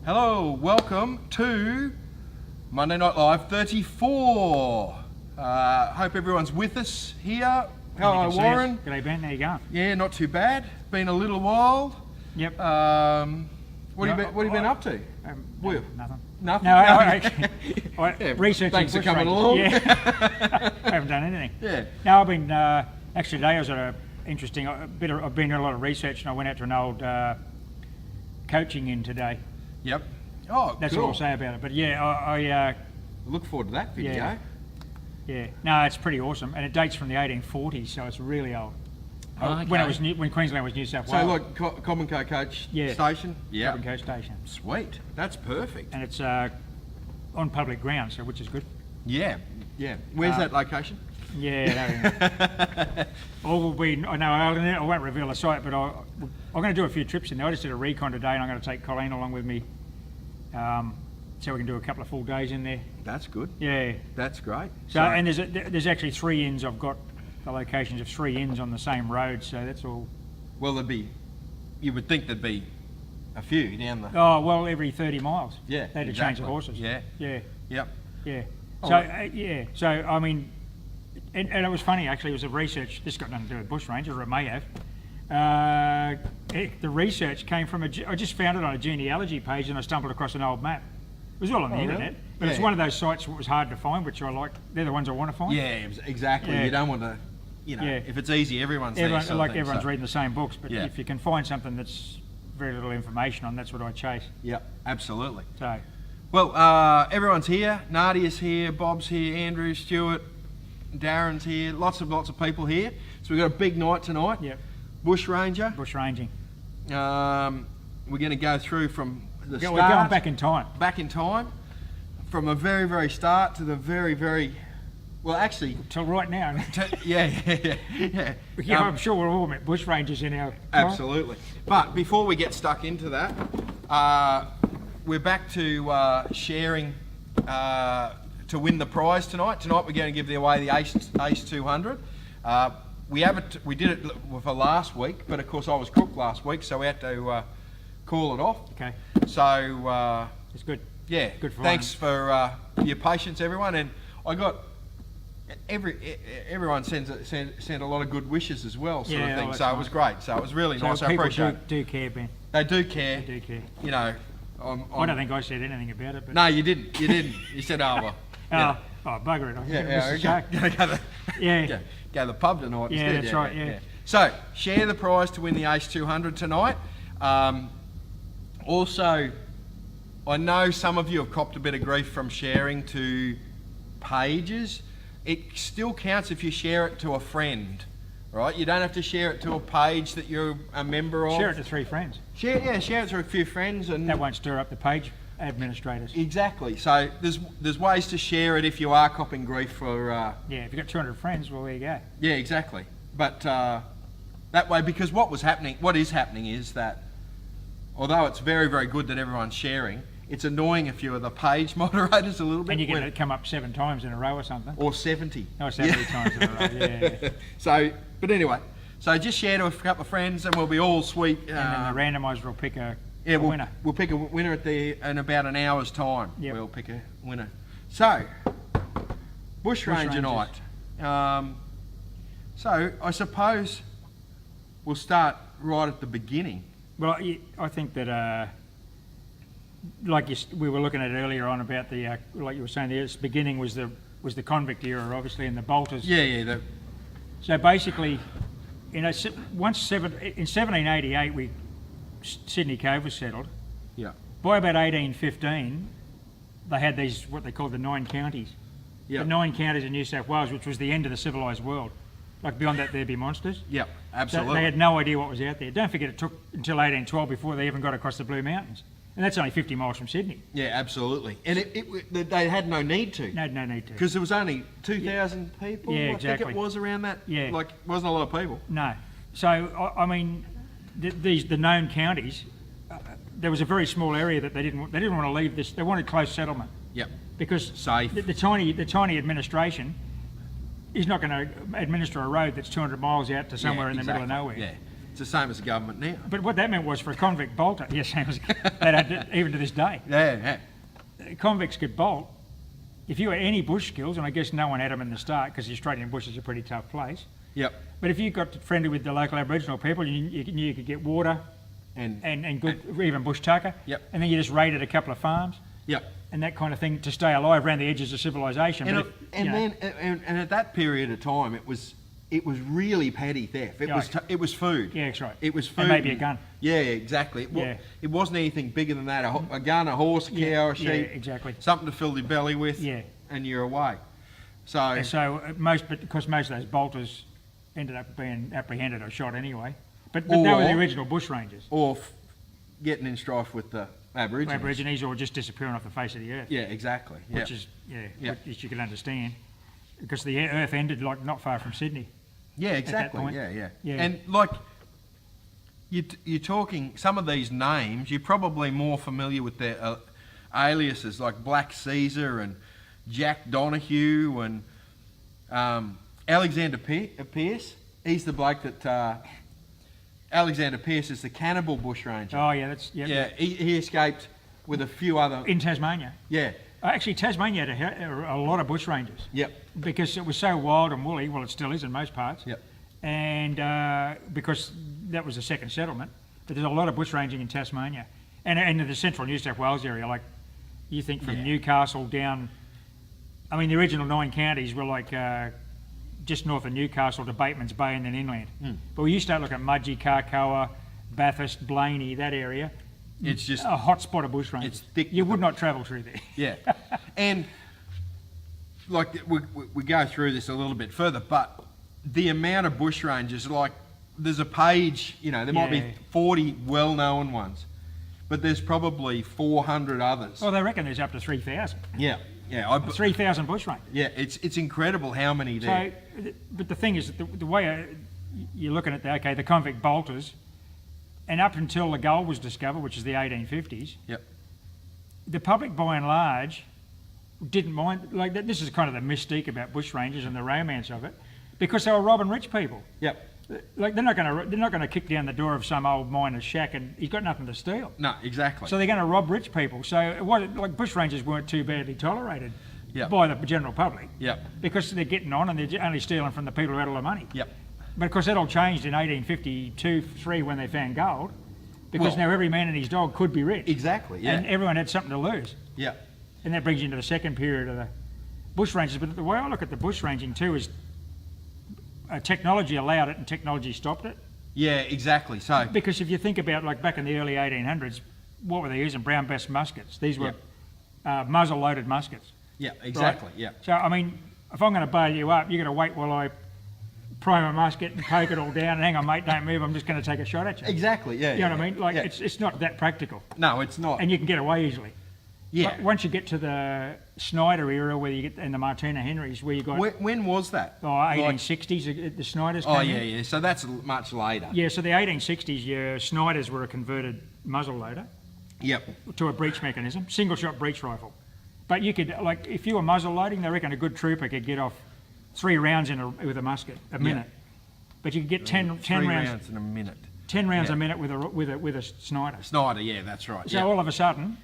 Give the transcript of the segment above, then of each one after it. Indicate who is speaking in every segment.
Speaker 1: Hello, welcome to Monday Night Live 34. Hope everyone's with us here. Hello, Warren.
Speaker 2: G'day, Ben. How you going?
Speaker 1: Yeah, not too bad. Been a little while.
Speaker 2: Yep.
Speaker 1: What have you been up to?
Speaker 2: Nothing.
Speaker 1: Nothing?
Speaker 2: No,
Speaker 1: Yeah,
Speaker 2: researching.
Speaker 1: thanks for coming along.
Speaker 2: Yeah. I haven't done anything.
Speaker 1: Yeah.
Speaker 2: No, I've been actually today I was at I've been doing a lot of research, and I went out to an old coaching in today.
Speaker 1: Yep. Oh,
Speaker 2: That's
Speaker 1: cool.
Speaker 2: all I'll say about it. But yeah, I
Speaker 1: look forward to that video.
Speaker 2: yeah. No, it's pretty awesome, and it dates from the 1840s, so it's really old.
Speaker 1: Okay.
Speaker 2: When Queensland was New South Wales.
Speaker 1: So like Common Co Coach Station? Yeah.
Speaker 2: Common Co Station.
Speaker 1: Sweet. That's perfect.
Speaker 2: And it's on public ground, so which is good.
Speaker 1: Yeah. Yeah. Where's that location?
Speaker 2: Yeah. All will be. I know. I won't reveal the site, but I'm going to do a few trips in there. I just did a recon today, and I'm going to take Colleen along with me, so we can do a couple of full days in there.
Speaker 1: That's good.
Speaker 2: Yeah.
Speaker 1: That's great.
Speaker 2: So and there's actually 3 inns. I've got the locations of 3 inns on the same road, so that's all.
Speaker 1: Well, you would think there'd be a few down the.
Speaker 2: Oh well, every 30 miles.
Speaker 1: Yeah.
Speaker 2: They had to change the horses.
Speaker 1: Yeah.
Speaker 2: Yeah.
Speaker 1: Yep.
Speaker 2: Yeah.
Speaker 1: Oh,
Speaker 2: So So I mean. And it was funny, actually, it was a research, this got nothing to do with Bushrangers, or it may have. The research came from I just found it on a genealogy page, and I stumbled across an old map. It was all on the internet,
Speaker 1: really?
Speaker 2: but it's one of those sites that was hard to find, which I like. They're the ones I want to find.
Speaker 1: Yeah, exactly. Yeah. You don't want to, if it's easy, everyone's
Speaker 2: everyone's
Speaker 1: there.
Speaker 2: reading the same books, but if you can find something that's very little information on, that's what I chase.
Speaker 1: Yeah, absolutely.
Speaker 2: So,
Speaker 1: well, everyone's here. Nadia's here, Bob's here, Andrew, Stuart, Darren's here, lots of people here. So we've got a big night tonight.
Speaker 2: Yep.
Speaker 1: Bushranging. We're going to go through from the start.
Speaker 2: We're going back in time.
Speaker 1: Back in time, from a very, very start to the very, very, well, actually.
Speaker 2: Till right now.
Speaker 1: Yeah.
Speaker 2: I'm sure we're all met bushrangers in our.
Speaker 1: Absolutely. But before we get stuck into that, we're back to sharing. To win the prize tonight. Tonight we're going to give away the Ace 200. We did it for last week, but of course I was crook last week, so we had to call it off.
Speaker 2: Okay.
Speaker 1: So
Speaker 2: it's good.
Speaker 1: Yeah.
Speaker 2: Good for
Speaker 1: thanks for your patience, everyone. And I got everyone sent a lot of good wishes as well, sort of thing. So nice. It was great. So it was really nice. I appreciate it.
Speaker 2: Do care, Ben.
Speaker 1: They do care.
Speaker 2: They do care.
Speaker 1: You know.
Speaker 2: I don't think I said anything about it. But
Speaker 1: no, you didn't. You said, oh well.
Speaker 2: Yeah. Oh, bugger it.
Speaker 1: Go to the pub tonight instead.
Speaker 2: Yeah, that's right, yeah.
Speaker 1: So, share the prize to win the Ace 200 tonight. Also, I know some of you have copped a bit of grief from sharing to pages. It still counts if you share it to a friend, right? You don't have to share it to a page that you're a member of.
Speaker 2: Share it to 3 friends.
Speaker 1: Share it to a few friends. And
Speaker 2: that won't stir up the page administrators.
Speaker 1: Exactly. So there's ways to share it if you are copping grief for.
Speaker 2: Yeah, if you've got 200 friends, well, there you go.
Speaker 1: Yeah, exactly. But that way, because what is happening is that although it's very, very good that everyone's sharing, it's annoying a few of the page moderators a little bit.
Speaker 2: And you get it come up 7 times in a row or something.
Speaker 1: Or 70.
Speaker 2: Oh, 70 times in a row, yeah.
Speaker 1: So, but anyway, so just share to a couple of friends and we'll be all sweet.
Speaker 2: And then the randomiser will pick a winner.
Speaker 1: We'll pick a winner in about an hour's time.
Speaker 2: Yep.
Speaker 1: We'll pick a winner. So, Bushranger night. So, I suppose we'll start right at the beginning.
Speaker 2: Well, I think that, we were looking at earlier on about the, like you were saying, the beginning was the convict era, obviously, and the bolters.
Speaker 1: Yeah.
Speaker 2: So basically, in 1788, Sydney Cove was settled.
Speaker 1: Yeah.
Speaker 2: By about 1815, they had these, what they called the 9 counties.
Speaker 1: Yep.
Speaker 2: The 9 counties in New South Wales, which was the end of the civilised world. Like beyond that, there'd be monsters.
Speaker 1: Yep, absolutely.
Speaker 2: So they had no idea what was out there. Don't forget, it took until 1812 before they even got across the Blue Mountains. And that's only 50 miles from Sydney.
Speaker 1: Yeah, absolutely. And they had no need to.
Speaker 2: No need to.
Speaker 1: Because there was only 2,000 people,
Speaker 2: yeah,
Speaker 1: exactly. I think it was around that.
Speaker 2: Yeah.
Speaker 1: Like, wasn't a lot of people.
Speaker 2: No. So, I mean, the known counties, there was a very small area that they didn't want to leave this. They wanted close settlement.
Speaker 1: Yep.
Speaker 2: Because
Speaker 1: safe.
Speaker 2: The tiny administration is not going to administer a road that's 200 miles out to somewhere in the middle of nowhere.
Speaker 1: Yeah. It's the same as the government now.
Speaker 2: But what that meant was for a convict bolter, yes, even to this day,
Speaker 1: Yeah,
Speaker 2: convicts could bolt. If you had any bush skills, and I guess no one had them in the start because the Australian bush is a pretty tough place.
Speaker 1: Yep.
Speaker 2: But if you got friendly with the local Aboriginal people, you could get water and good, even bush tucker.
Speaker 1: Yep.
Speaker 2: And then you just raided a couple of farms.
Speaker 1: Yep.
Speaker 2: And that kind of thing to stay alive around the edges of civilization.
Speaker 1: And at that period of time, it was really petty theft. It was food.
Speaker 2: Yeah, that's right.
Speaker 1: It was food.
Speaker 2: And maybe a gun.
Speaker 1: Yeah, exactly. It wasn't anything bigger than that. A gun, a horse, a cow, a sheep.
Speaker 2: Yeah, exactly.
Speaker 1: Something to fill your belly with.
Speaker 2: Yeah.
Speaker 1: And you're away.
Speaker 2: But because most of those bolters ended up being apprehended or shot anyway. But they were the original bushrangers.
Speaker 1: Or getting in strife with the Aborigines.
Speaker 2: Or just disappearing off the face of the earth.
Speaker 1: Yeah, exactly.
Speaker 2: Which you can understand. Because the earth ended like not far from Sydney.
Speaker 1: Yeah, exactly.
Speaker 2: Yeah.
Speaker 1: And like you're talking some of these names, you're probably more familiar with their aliases like Black Caesar and Jack Donahue and Alexander Pierce. He's the bloke that Alexander Pierce is the cannibal bushranger.
Speaker 2: Oh yeah,
Speaker 1: he escaped with a few other
Speaker 2: in Tasmania.
Speaker 1: Yeah.
Speaker 2: Actually, Tasmania had a lot of bushrangers.
Speaker 1: Yep.
Speaker 2: Because it was so wild and woolly. Well, it still is in most parts.
Speaker 1: Yep.
Speaker 2: And because that was the second settlement, but there's a lot of bushranging in Tasmania and in the central New South Wales area. Like you think from Newcastle down. I mean, the original 9 counties were like just north of Newcastle to Bateman's Bay and then inland. But when you start looking at Mudgee, Carcoa, Bathurst, Blaney, that area,
Speaker 1: it's just
Speaker 2: a hot spot of bushrangers.
Speaker 1: It's thick.
Speaker 2: You would not travel through there.
Speaker 1: Yeah. And like we go through this a little bit further, but the amount of bushrangers, like there's a page, there might be 40 well-known ones, but there's probably 400 others.
Speaker 2: Well, they reckon there's up to 3,000.
Speaker 1: Yeah.
Speaker 2: 3,000 bushrangers.
Speaker 1: Yeah, it's incredible how many there.
Speaker 2: So, but the thing is, that the way you're looking at the convict bolters, and up until the gold was discovered, which is the 1850s, the public by and large didn't mind. Like this is kind of the mystique about bushrangers and the romance of it, because they were robbing rich people.
Speaker 1: Yep.
Speaker 2: Like they're not going to kick down the door of some old miner's shack and he's got nothing to steal.
Speaker 1: No, exactly.
Speaker 2: So they're going to rob rich people. So bushrangers weren't too badly tolerated by the general public.
Speaker 1: Yep.
Speaker 2: Because they're getting on and they're only stealing from the people who had all the money.
Speaker 1: Yep.
Speaker 2: But of course that all changed in 1852-3 when they found gold, because now every man and his dog could be rich.
Speaker 1: Exactly. Yeah.
Speaker 2: And everyone had something to lose.
Speaker 1: Yeah.
Speaker 2: And that brings you into the second period of the bushrangers. But the way I look at the bushranging too is technology allowed it and technology stopped it.
Speaker 1: Yeah, exactly. So
Speaker 2: because if you think about like back in the early 1800s, what were they using? Brown Bess muskets. These were muzzle-loaded muskets.
Speaker 1: Yeah, exactly.
Speaker 2: Right?
Speaker 1: Yeah.
Speaker 2: So I mean, if I'm going to bail you up, you're going to wait while I prime a musket and poke it all down and hang on, mate, don't move. I'm just going to take a shot at you.
Speaker 1: Exactly. Yeah.
Speaker 2: You know what I mean? Like it's not that practical.
Speaker 1: No, it's not.
Speaker 2: And you can get away easily.
Speaker 1: Yeah.
Speaker 2: But once you get to the Snyder era, where you get in the Martina Henrys, where you got
Speaker 1: when was that?
Speaker 2: 1860s. The Snyders.
Speaker 1: Oh
Speaker 2: came
Speaker 1: yeah,
Speaker 2: in.
Speaker 1: yeah. So that's much later.
Speaker 2: Yeah. So the 1860s, your Snyders were a converted muzzle loader.
Speaker 1: Yep.
Speaker 2: To a breech mechanism, single shot breech rifle. But you could if you were muzzle loading, they reckon a good trooper could get off 3 rounds with a musket a minute. But you could get 10
Speaker 1: rounds in a minute.
Speaker 2: 10 rounds a minute with a Snyder.
Speaker 1: Snyder, yeah, that's right.
Speaker 2: So all of a sudden,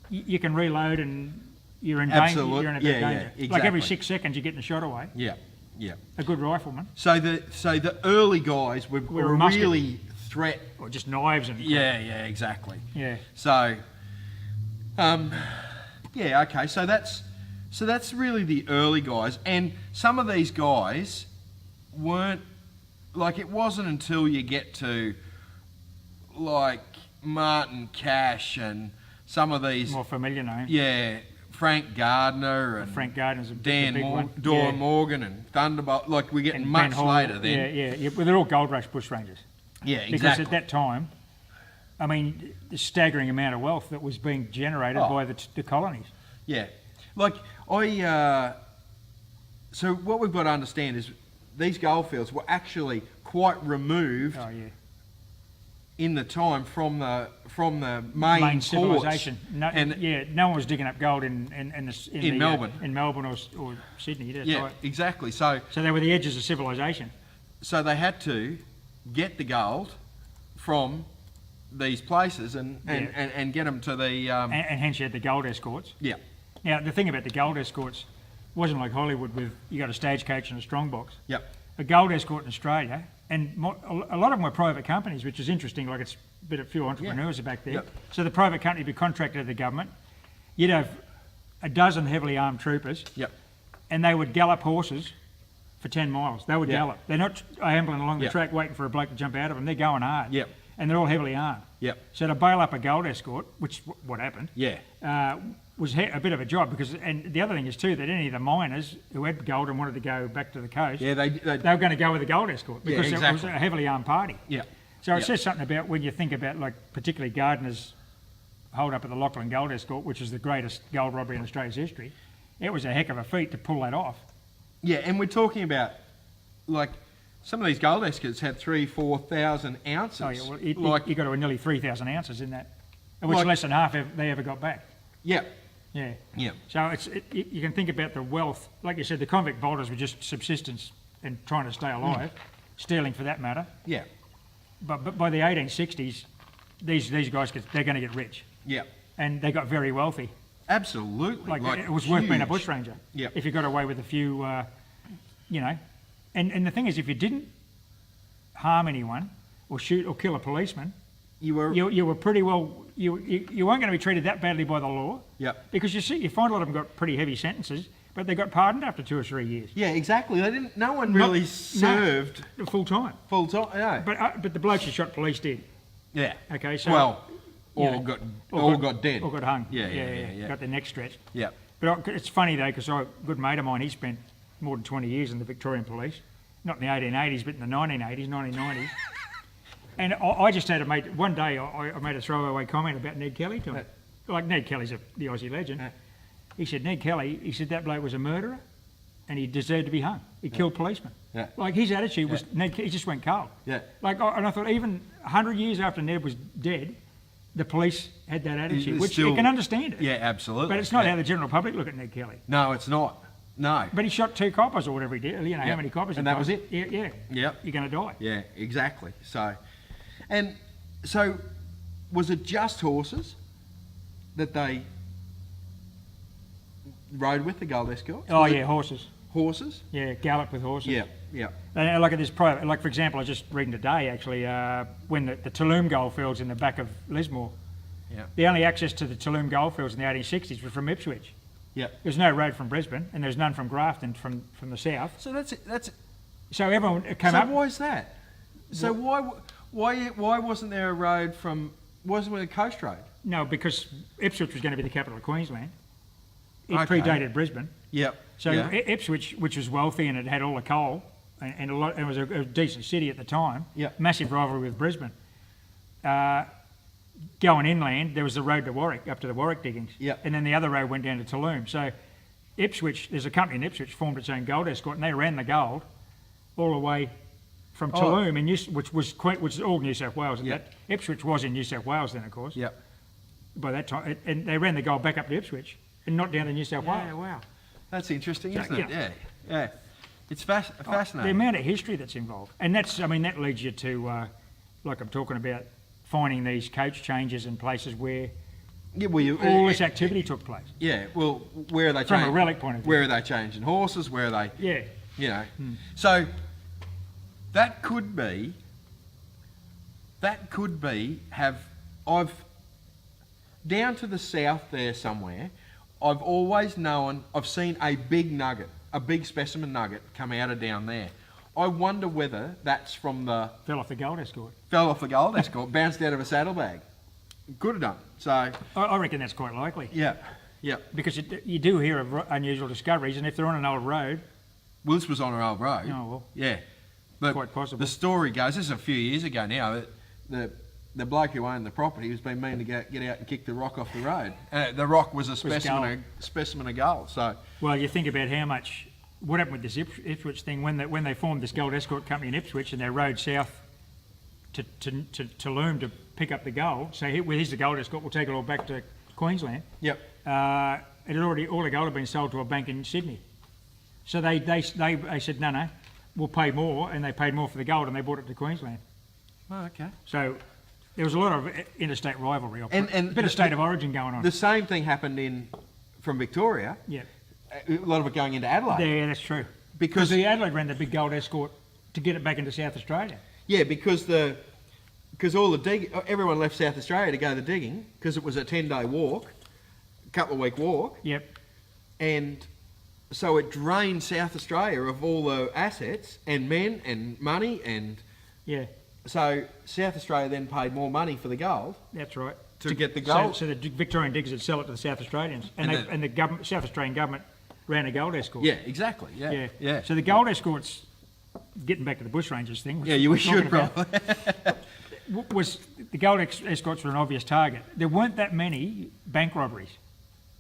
Speaker 2: you can reload and you're in danger. You're in a bit of danger.
Speaker 1: Yeah, exactly.
Speaker 2: Like every 6 seconds, you're getting a shot away.
Speaker 1: Yeah, yeah.
Speaker 2: A good rifleman.
Speaker 1: So the early guys were really threat.
Speaker 2: Or just knives and.
Speaker 1: Yeah, exactly.
Speaker 2: Yeah.
Speaker 1: So, okay. So that's really the early guys, and some of these guys weren't. Like, it wasn't until you get to, like, Martin Cash and some of these...
Speaker 2: More familiar names.
Speaker 1: Yeah, Frank Gardner and...
Speaker 2: Frank Gardner's a
Speaker 1: big
Speaker 2: one.
Speaker 1: Dawn Morgan and Thunderbolt. Like, we're getting much later then.
Speaker 2: Yeah. Well, they're all Gold Rush bushrangers.
Speaker 1: Yeah, exactly.
Speaker 2: Because at that time, I mean, the staggering amount of wealth that was being generated by the colonies.
Speaker 1: Yeah. Like, so what we've got to understand is... These goldfields were actually quite removed in the time from the main
Speaker 2: civilization.
Speaker 1: And
Speaker 2: no one was digging up gold in
Speaker 1: Melbourne.
Speaker 2: In Melbourne or Sydney. That's right.
Speaker 1: Exactly. So
Speaker 2: they were the edges of civilization.
Speaker 1: So they had to get the gold from these places and get them to the
Speaker 2: and hence you had the gold escorts.
Speaker 1: yeah.
Speaker 2: Now, the thing about the gold escorts wasn't like Hollywood with you got a stagecoach and a strongbox.
Speaker 1: Yep.
Speaker 2: A gold escort in Australia, and a lot of them were private companies, which is interesting. Like it's a bit of few entrepreneurs are back there.
Speaker 1: Yep.
Speaker 2: So the private company would be contracted to the government. You'd have a dozen heavily armed troopers,
Speaker 1: Yep.
Speaker 2: and they would gallop horses for 10 miles. They would
Speaker 1: Yep.
Speaker 2: gallop. They're not ambling along the
Speaker 1: Yep.
Speaker 2: track waiting for a bloke to jump out of them. They're going hard.
Speaker 1: Yep.
Speaker 2: And they're all heavily armed.
Speaker 1: Yep.
Speaker 2: So to bail up a gold escort, which what happened,
Speaker 1: Yeah.
Speaker 2: was a bit of a job because, and the other thing is too that any of the miners who had gold and wanted to go back to the coast,
Speaker 1: Yeah. They
Speaker 2: they were going to go with the gold escort because it was
Speaker 1: exactly.
Speaker 2: a heavily armed party.
Speaker 1: Yeah.
Speaker 2: So it
Speaker 1: Yeah.
Speaker 2: says something about when you think about like particularly Gardner's hold up at the Lachlan Gold Escort, which is the greatest gold robbery in Australia's history. It was a heck of a feat to pull that off.
Speaker 1: Yeah, and we're talking about like some of these gold escorts had 3,000-4,000 ounces.
Speaker 2: Oh yeah, well you got to nearly 3,000 ounces in that, which
Speaker 1: Like-
Speaker 2: less than half they ever got back.
Speaker 1: Yeah.
Speaker 2: Yeah.
Speaker 1: Yeah.
Speaker 2: So you can think about the wealth, like you said, the convict bolters were just subsistence and trying to stay alive, stealing for that matter.
Speaker 1: Yeah.
Speaker 2: But by the 1860s, these guys they're going to get rich,
Speaker 1: Yeah.
Speaker 2: and they got very wealthy.
Speaker 1: Absolutely.
Speaker 2: Like it was worth being a
Speaker 1: huge.
Speaker 2: bushranger.
Speaker 1: Yeah.
Speaker 2: If you got away with a few, and the thing is, if you didn't harm anyone or shoot or kill a policeman,
Speaker 1: You were.
Speaker 2: you were pretty well. You weren't going to be treated that badly by the law.
Speaker 1: Yeah.
Speaker 2: Because you find a lot of them got pretty heavy sentences, but they got pardoned after 2 or 3 years.
Speaker 1: Yeah, exactly. They didn't. No one really served
Speaker 2: Full time.
Speaker 1: full time. No.
Speaker 2: But the blokes who shot police did.
Speaker 1: Yeah.
Speaker 2: Okay, so
Speaker 1: Well,
Speaker 2: you
Speaker 1: all
Speaker 2: know,
Speaker 1: got dead.
Speaker 2: Or got hung.
Speaker 1: Yeah.
Speaker 2: Got their neck stretched.
Speaker 1: Yeah.
Speaker 2: But it's funny though, because a good mate of mine, he spent more than 20 years in the Victorian Police, not in the 1880s, but in the 1980s, 1990s. And I just had a mate, one day I made a throwaway comment about Ned Kelly to him. Like Ned Kelly's the Aussie legend. He said, Ned Kelly, he said that bloke was a murderer and he deserved to be hung. He killed policemen.
Speaker 1: Yeah.
Speaker 2: Like his attitude was, he just went cold.
Speaker 1: Yeah.
Speaker 2: Like, and I thought even 100 years after Ned was dead, the police had that attitude,
Speaker 1: It's
Speaker 2: which
Speaker 1: still-
Speaker 2: you can understand it.
Speaker 1: Yeah, absolutely.
Speaker 2: But it's not
Speaker 1: Yeah.
Speaker 2: how the general public look at Ned Kelly.
Speaker 1: No, it's not. No.
Speaker 2: But he shot 2 coppers or whatever he did. You know,
Speaker 1: Yeah.
Speaker 2: how many coppers
Speaker 1: And
Speaker 2: he
Speaker 1: that was
Speaker 2: got.
Speaker 1: it?
Speaker 2: Yeah.
Speaker 1: Yep.
Speaker 2: You're going to die.
Speaker 1: Yeah, exactly. So, was it just horses that they rode with, the gold escorts?
Speaker 2: Oh,
Speaker 1: Was it
Speaker 2: yeah, horses.
Speaker 1: horses?
Speaker 2: Yeah, gallop with horses.
Speaker 1: Yeah, yeah.
Speaker 2: And look at this private, like for example, I was just reading today actually, when the Tulloom goldfields in the back of Lismore,
Speaker 1: Yeah.
Speaker 2: the only access to the Tulloom goldfields in the 1860s was from Ipswich.
Speaker 1: Yeah.
Speaker 2: There's no road from Brisbane, and there's none from Grafton from the south.
Speaker 1: So that's
Speaker 2: So everyone came
Speaker 1: so
Speaker 2: up.
Speaker 1: why is that? So why wasn't there a road wasn't there a coast road?
Speaker 2: No, because Ipswich was going to be the capital of Queensland. It
Speaker 1: Okay.
Speaker 2: predated Brisbane.
Speaker 1: Yep.
Speaker 2: So
Speaker 1: yeah.
Speaker 2: Ipswich, which was wealthy and it had all the coal, and it was a decent city at the time.
Speaker 1: Yeah.
Speaker 2: Massive rivalry with Brisbane. Going inland, there was the road to Warwick, up to the Warwick diggings.
Speaker 1: Yeah.
Speaker 2: And then the other road went down to Tulloom. So Ipswich, there's a company in Ipswich formed its own gold escort, and they ran the gold all the way from Tulloom, which is all New South Wales.
Speaker 1: Yeah.
Speaker 2: Ipswich was in New South Wales then, of course.
Speaker 1: Yep.
Speaker 2: By that time, and they ran the gold back up to Ipswich and not down to New South Wales.
Speaker 1: Yeah, wow. That's interesting,
Speaker 2: So,
Speaker 1: isn't it?
Speaker 2: yeah.
Speaker 1: Yeah. It's
Speaker 2: The
Speaker 1: fascinating.
Speaker 2: amount of history that's involved, and that leads you to, like I'm talking about, finding these coach changes in places where
Speaker 1: Yeah, well,
Speaker 2: all this activity took place.
Speaker 1: yeah, well, where are they
Speaker 2: From a
Speaker 1: changing?
Speaker 2: relic point of view.
Speaker 1: Where are they changing horses? Where are they,
Speaker 2: Yeah,
Speaker 1: you know? So that could be I've down to the south there somewhere, I've always known, I've seen a big nugget, a big specimen nugget come out of down there. I wonder whether that's from
Speaker 2: fell off the gold escort.
Speaker 1: fell off the gold escort, bounced out of a saddlebag. Could have done. So,
Speaker 2: I reckon that's quite likely
Speaker 1: yeah.
Speaker 2: because you do hear of unusual discoveries, and if they're on an old road,
Speaker 1: Well, this was on an old road.
Speaker 2: oh well,
Speaker 1: Yeah. But
Speaker 2: Quite possible.
Speaker 1: the story goes, this is a few years ago now, that the bloke who owned the property was been mean to get out and kick the rock off the road. The rock was a specimen of gold. So,
Speaker 2: well, you think about how much. What happened with this Ipswich thing when they formed this gold escort company in Ipswich and they rode south to Tulloom to pick up the gold. So here's the gold escort. We'll take it all back to Queensland.
Speaker 1: yep.
Speaker 2: It had already all the gold had been sold to a bank in Sydney. So they said no, we'll pay more, and they paid more for the gold and they brought it to Queensland.
Speaker 1: Oh, okay.
Speaker 2: So there was a lot of interstate rivalry, or
Speaker 1: And
Speaker 2: a bit of state of origin going on.
Speaker 1: The same thing happened from Victoria.
Speaker 2: Yeah.
Speaker 1: A lot of it going into Adelaide.
Speaker 2: Yeah, that's true.
Speaker 1: Because
Speaker 2: the Adelaide ran the big gold escort to get it back into South Australia.
Speaker 1: Yeah, because everyone left South Australia to go to the digging because it was a 10-day walk, a couple of week walk.
Speaker 2: Yep.
Speaker 1: And so it drained South Australia of all the assets and men and money, and
Speaker 2: yeah.
Speaker 1: So South Australia then paid more money for the gold.
Speaker 2: That's right.
Speaker 1: To get the gold.
Speaker 2: So the Victorian diggers would sell it to the South Australians, and the government, South Australian government ran a gold escort.
Speaker 1: Yeah, exactly. Yeah.
Speaker 2: So the gold escorts, getting back to the Bushrangers thing.
Speaker 1: We should probably.
Speaker 2: Was the gold escorts were an obvious target. There weren't that many bank robberies,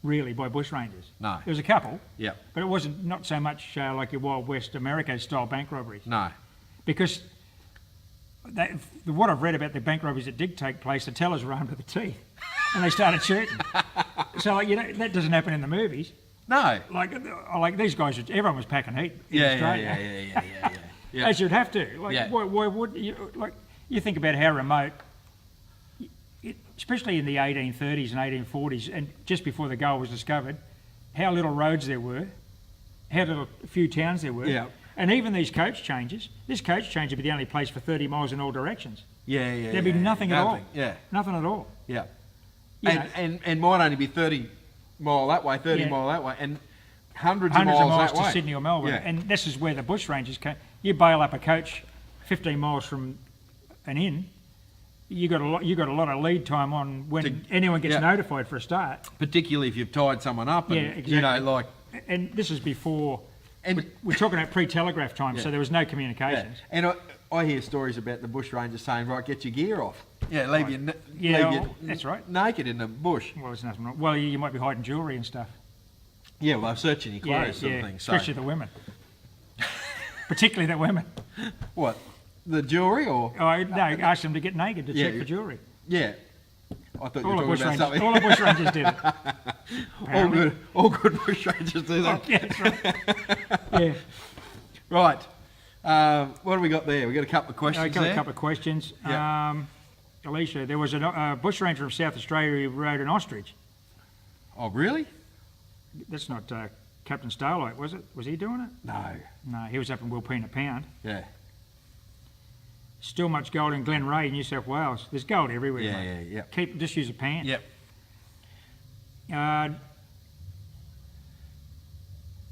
Speaker 2: really, by bushrangers.
Speaker 1: No.
Speaker 2: There was a couple.
Speaker 1: Yeah.
Speaker 2: But it wasn't not so much like your Wild West America style bank robberies.
Speaker 1: No.
Speaker 2: Because what I've read about the bank robberies that did take place, the tellers were armed to the teeth, and they started shooting. So that doesn't happen in the movies.
Speaker 1: No.
Speaker 2: Like these guys, everyone was packing heat in Australia.
Speaker 1: Yeah.
Speaker 2: As you'd have to. Why would you? You think about how remote, especially in the 1830s and 1840s, and just before the gold was discovered, how little roads there were, how few towns there were.
Speaker 1: Yeah.
Speaker 2: And even these coach changes, this coach change would be the only place for 30 miles in all directions.
Speaker 1: Yeah.
Speaker 2: There'd be nothing at all.
Speaker 1: Yeah.
Speaker 2: Nothing at all.
Speaker 1: Yeah. And might only be 30 mile that way, 30 mile that way, and hundreds of miles that way.
Speaker 2: to Sydney or Melbourne.
Speaker 1: Yeah.
Speaker 2: And this is where the bushrangers came. You bail up a coach 15 miles from an inn, you got a lot of lead time on when anyone gets notified for a start.
Speaker 1: Particularly if you've tied someone up, and
Speaker 2: exactly. And this is before. And we're talking about pre-telegraph time, so there was no communications.
Speaker 1: Yeah. And I hear stories about the bushrangers saying, "Right, get your gear off." Yeah, leave
Speaker 2: that's right.
Speaker 1: Naked in the bush.
Speaker 2: Well, there's nothing wrong. Well, you might be hiding jewellery and stuff.
Speaker 1: Yeah, well, they're searching your clothes, sort of thing.
Speaker 2: Especially the women. Particularly the women.
Speaker 1: What? The jewellery, or?
Speaker 2: Oh, no, ask them to get naked to check for jewellery.
Speaker 1: Yeah. I thought you were talking about something.
Speaker 2: All the bushrangers did it.
Speaker 1: All good bushrangers do that.
Speaker 2: Yeah, that's right.
Speaker 1: Right. What have we got there? We got a couple of questions.
Speaker 2: I got a couple of questions.
Speaker 1: Yeah.
Speaker 2: Alicia, there was a bushranger from South Australia who rode an ostrich.
Speaker 1: Oh, really?
Speaker 2: That's not Captain Starlight, was it? Was he doing it?
Speaker 1: No,
Speaker 2: he was up in Wilpena Pound.
Speaker 1: Yeah.
Speaker 2: Still much gold in Glenray, New South Wales. There's gold everywhere.
Speaker 1: Yeah.
Speaker 2: Just use a pan.
Speaker 1: Yep.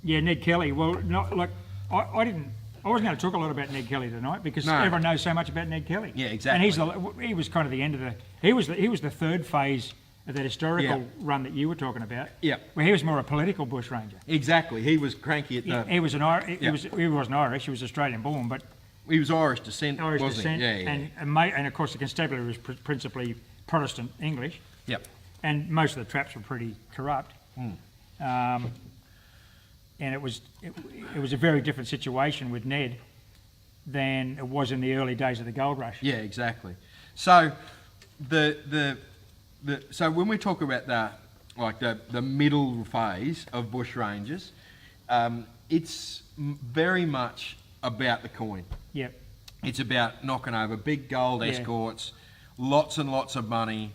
Speaker 2: Ned Kelly. Well, I wasn't going to talk a lot about Ned Kelly tonight because everyone knows so much about Ned Kelly.
Speaker 1: Yeah, exactly.
Speaker 2: And he was kind of the end of he was the third phase of that historical run that you were talking about.
Speaker 1: Yeah.
Speaker 2: Where he was more a political bushranger.
Speaker 1: Exactly. He was cranky at the.
Speaker 2: He wasn't Irish. He was Australian born, but.
Speaker 1: He was Irish descent, wasn't he?
Speaker 2: Yeah. And of course the constabulary was principally Protestant English.
Speaker 1: Yep.
Speaker 2: And most of the traps were pretty corrupt. And it was a very different situation with Ned than it was in the early days of the gold rush.
Speaker 1: Yeah, exactly. So so when we talk about the middle phase of bushrangers, it's very much about the coin.
Speaker 2: Yep.
Speaker 1: It's about knocking over big gold escorts, lots and lots of money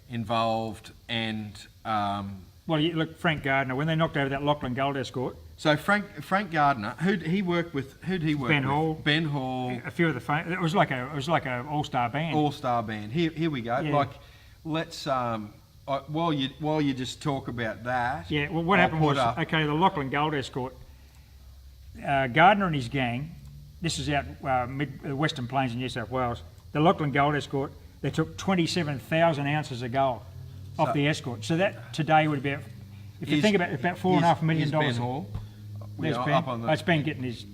Speaker 1: involved, and
Speaker 2: well, you look, Frank Gardner, when they knocked over that Lachlan gold escort.
Speaker 1: So Frank Gardner, who'd he work with?
Speaker 2: Ben Hall.
Speaker 1: Ben Hall.
Speaker 2: A few of the it was like a all-star band.
Speaker 1: All-star band. Here we go.
Speaker 2: Yeah.
Speaker 1: Let's while you just talk about that.
Speaker 2: Yeah. Well, what happened was the Lachlan gold escort. Gardner and his gang. This is out Western Plains in New South Wales. The Lachlan gold escort. They took 27,000 ounces of gold off the escort. So that today would be, if you think about it, about $4.5 million.
Speaker 1: Ben Hall.
Speaker 2: There's Ben. It's Ben getting his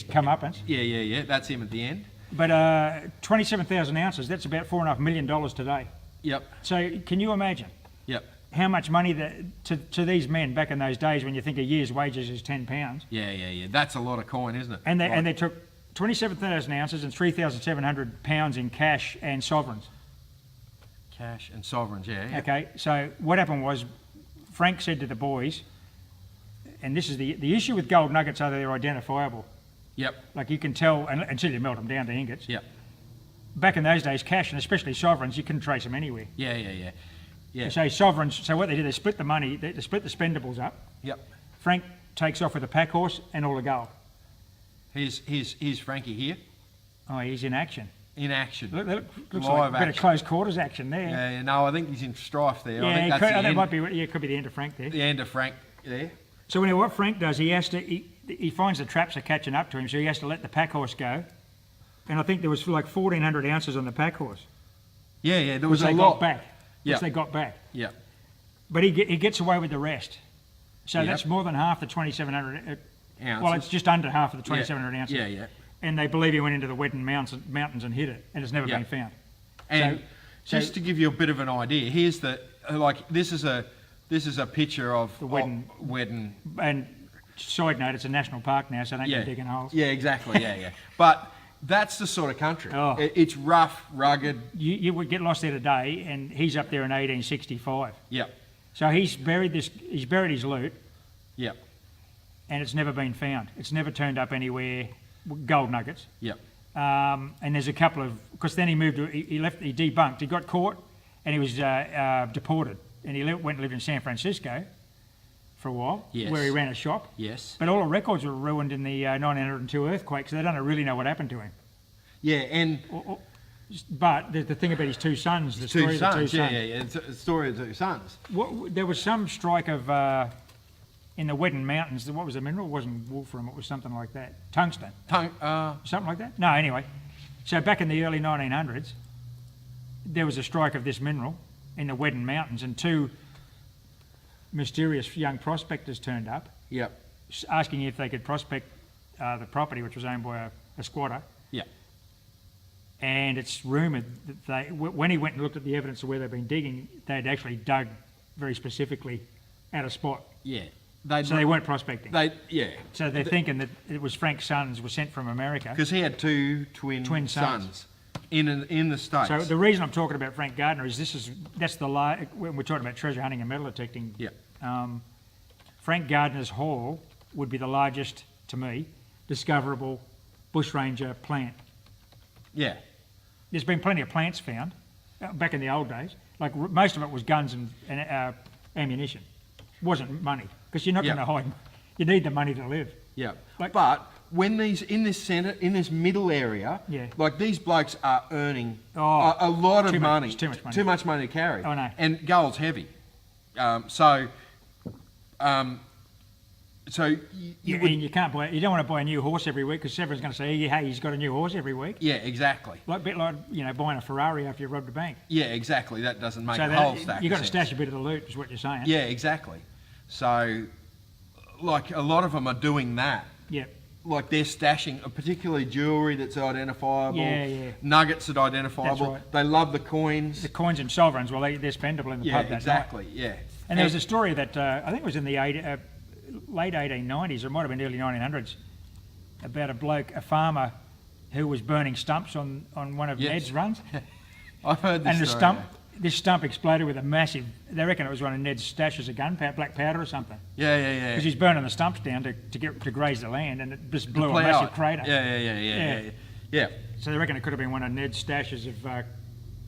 Speaker 2: comeuppance.
Speaker 1: Yeah. That's him at the end.
Speaker 2: But 27,000 ounces. That's about $4.5 million today.
Speaker 1: Yep.
Speaker 2: So can you imagine?
Speaker 1: Yep.
Speaker 2: How much money to these men back in those days when you think a year's wages is £10?
Speaker 1: Yeah. That's a lot of coin, isn't it?
Speaker 2: And they took 27,000 ounces and 3,700 pounds in cash and sovereigns.
Speaker 1: Cash and sovereigns, yeah.
Speaker 2: Okay, so what happened was Frank said to the boys, and this is the issue with gold nuggets are they're identifiable.
Speaker 1: Yep.
Speaker 2: Like you can tell until you melt them down to ingots.
Speaker 1: Yep.
Speaker 2: back in those days, cash and especially sovereigns, you couldn't trace them anywhere.
Speaker 1: Yeah.
Speaker 2: So sovereigns, so what they did, they split the money, they split the spendables up.
Speaker 1: Yep.
Speaker 2: Frank takes off with a pack horse and all the gold.
Speaker 1: Here's Frankie here.
Speaker 2: Oh, he's in action.
Speaker 1: In action.
Speaker 2: Looks
Speaker 1: Live
Speaker 2: like a bit of
Speaker 1: action.
Speaker 2: close quarters action there.
Speaker 1: Yeah, no, I think he's in strife there. I
Speaker 2: Yeah,
Speaker 1: think
Speaker 2: it
Speaker 1: that's
Speaker 2: could,
Speaker 1: the
Speaker 2: that
Speaker 1: end,
Speaker 2: might be. Yeah, it could be the end of Frank there.
Speaker 1: the end of Frank there.
Speaker 2: So anyway, what Frank does, he finds the traps are catching up to him, so he has to let the pack horse go. And I think there was like 1,400 ounces on the pack horse.
Speaker 1: Yeah, there
Speaker 2: Which
Speaker 1: was a
Speaker 2: they
Speaker 1: lot.
Speaker 2: got back.
Speaker 1: Yeah.
Speaker 2: Which they got back.
Speaker 1: Yeah.
Speaker 2: But he gets away with the rest. So
Speaker 1: Yep.
Speaker 2: that's more than half the 2,700.
Speaker 1: Ounces.
Speaker 2: Well, it's just under half of the 2,700 ounces.
Speaker 1: Yeah.
Speaker 2: And they believe he went into the Wedding Mountains and hid it, and it's never
Speaker 1: Yep.
Speaker 2: been found.
Speaker 1: And
Speaker 2: So-
Speaker 1: just to give you a bit of an idea, here's the this is a picture of
Speaker 2: The Wedding.
Speaker 1: Wedding.
Speaker 2: And side note, it's a national park now, so don't
Speaker 1: Yeah.
Speaker 2: go digging holes.
Speaker 1: Yeah, exactly. Yeah. But that's the sort of country.
Speaker 2: Oh.
Speaker 1: It's rough, rugged.
Speaker 2: You would get lost there today, and he's up there in 1865.
Speaker 1: Yeah.
Speaker 2: So he's buried his loot,
Speaker 1: Yeah.
Speaker 2: and it's never been found. It's never turned up anywhere. Gold nuggets.
Speaker 1: Yeah.
Speaker 2: And there's a couple of, because then he moved, he debunked. He got caught, and he was deported, and he went and lived in San Francisco for a while,
Speaker 1: Yes.
Speaker 2: where he ran a shop.
Speaker 1: Yes.
Speaker 2: But all the records were ruined in the 1902 earthquake, so they don't really know what happened to him.
Speaker 1: Yeah, and
Speaker 2: But the thing about his two sons, the
Speaker 1: two
Speaker 2: story
Speaker 1: sons.
Speaker 2: of the two sons.
Speaker 1: Yeah. It's a story of two sons.
Speaker 2: There was some strike of in the Wedding Mountains. What was the mineral? It wasn't wolfram. It was something like that. Tungsten. Something like that. No, anyway. So back in the early 1900s, there was a strike of this mineral in the Wedding Mountains, and two mysterious young prospectors turned up,
Speaker 1: Yeah.
Speaker 2: asking if they could prospect the property, which was owned by a squatter.
Speaker 1: Yeah.
Speaker 2: And it's rumoured that when he went and looked at the evidence of where they'd been digging, they'd actually dug very specifically at a spot.
Speaker 1: Yeah.
Speaker 2: So they weren't prospecting.
Speaker 1: Yeah.
Speaker 2: So they're thinking that it was Frank's sons were sent from America.
Speaker 1: Because he had two twin
Speaker 2: Twin sons.
Speaker 1: in the States.
Speaker 2: So the reason I'm talking about Frank Gardner is when we're talking about treasure hunting and metal detecting.
Speaker 1: Yeah.
Speaker 2: Frank Gardner's Hall would be the largest, to me, discoverable bushranger plant.
Speaker 1: Yeah.
Speaker 2: There's been plenty of plants found back in the old days. Like most of it was guns and ammunition. It wasn't money, because you're not
Speaker 1: Yeah.
Speaker 2: going to hide. You need the money to live.
Speaker 1: Yeah.
Speaker 2: Like-
Speaker 1: But when these in this center, in this middle area,
Speaker 2: Yeah.
Speaker 1: like these blokes are earning
Speaker 2: Oh,
Speaker 1: a lot of
Speaker 2: too much-
Speaker 1: money.
Speaker 2: it's too much money.
Speaker 1: Too much money to carry.
Speaker 2: Oh, no.
Speaker 1: And gold's heavy. So you would,
Speaker 2: And you can't buy. You don't want to buy a new horse every week because everyone's going to say, "Hey, he's got a new horse every week."
Speaker 1: yeah, exactly.
Speaker 2: Like a bit like buying a Ferrari after you robbed a bank.
Speaker 1: Yeah, exactly. That doesn't make
Speaker 2: So
Speaker 1: a whole stack.
Speaker 2: you've got to
Speaker 1: of
Speaker 2: stash
Speaker 1: sense.
Speaker 2: a bit of the loot, is what you're saying.
Speaker 1: Yeah, exactly. So, like a lot of them are doing that.
Speaker 2: Yeah.
Speaker 1: Like they're stashing, particularly jewellery that's identifiable,
Speaker 2: Yeah.
Speaker 1: nuggets that are identifiable.
Speaker 2: right.
Speaker 1: They love the coins.
Speaker 2: The coins and sovereigns, well, they're spendable in the
Speaker 1: Yeah,
Speaker 2: pub that
Speaker 1: exactly.
Speaker 2: night.
Speaker 1: Yeah.
Speaker 2: And there was a story that I think it was in the late 1890s, or it might have been early 1900s, about a farmer who was burning stumps on one of
Speaker 1: Yes.
Speaker 2: Ned's runs.
Speaker 1: I've heard this
Speaker 2: And
Speaker 1: story.
Speaker 2: this stump exploded with a massive, they reckon it was one of Ned's stashes of black powder or something.
Speaker 1: Yeah.
Speaker 2: Because he's burning the stumps down to graze the land, and it just blew a massive crater.
Speaker 1: Yeah.
Speaker 2: So they reckon it could have been one of Ned's stashes of
Speaker 1: Yeah,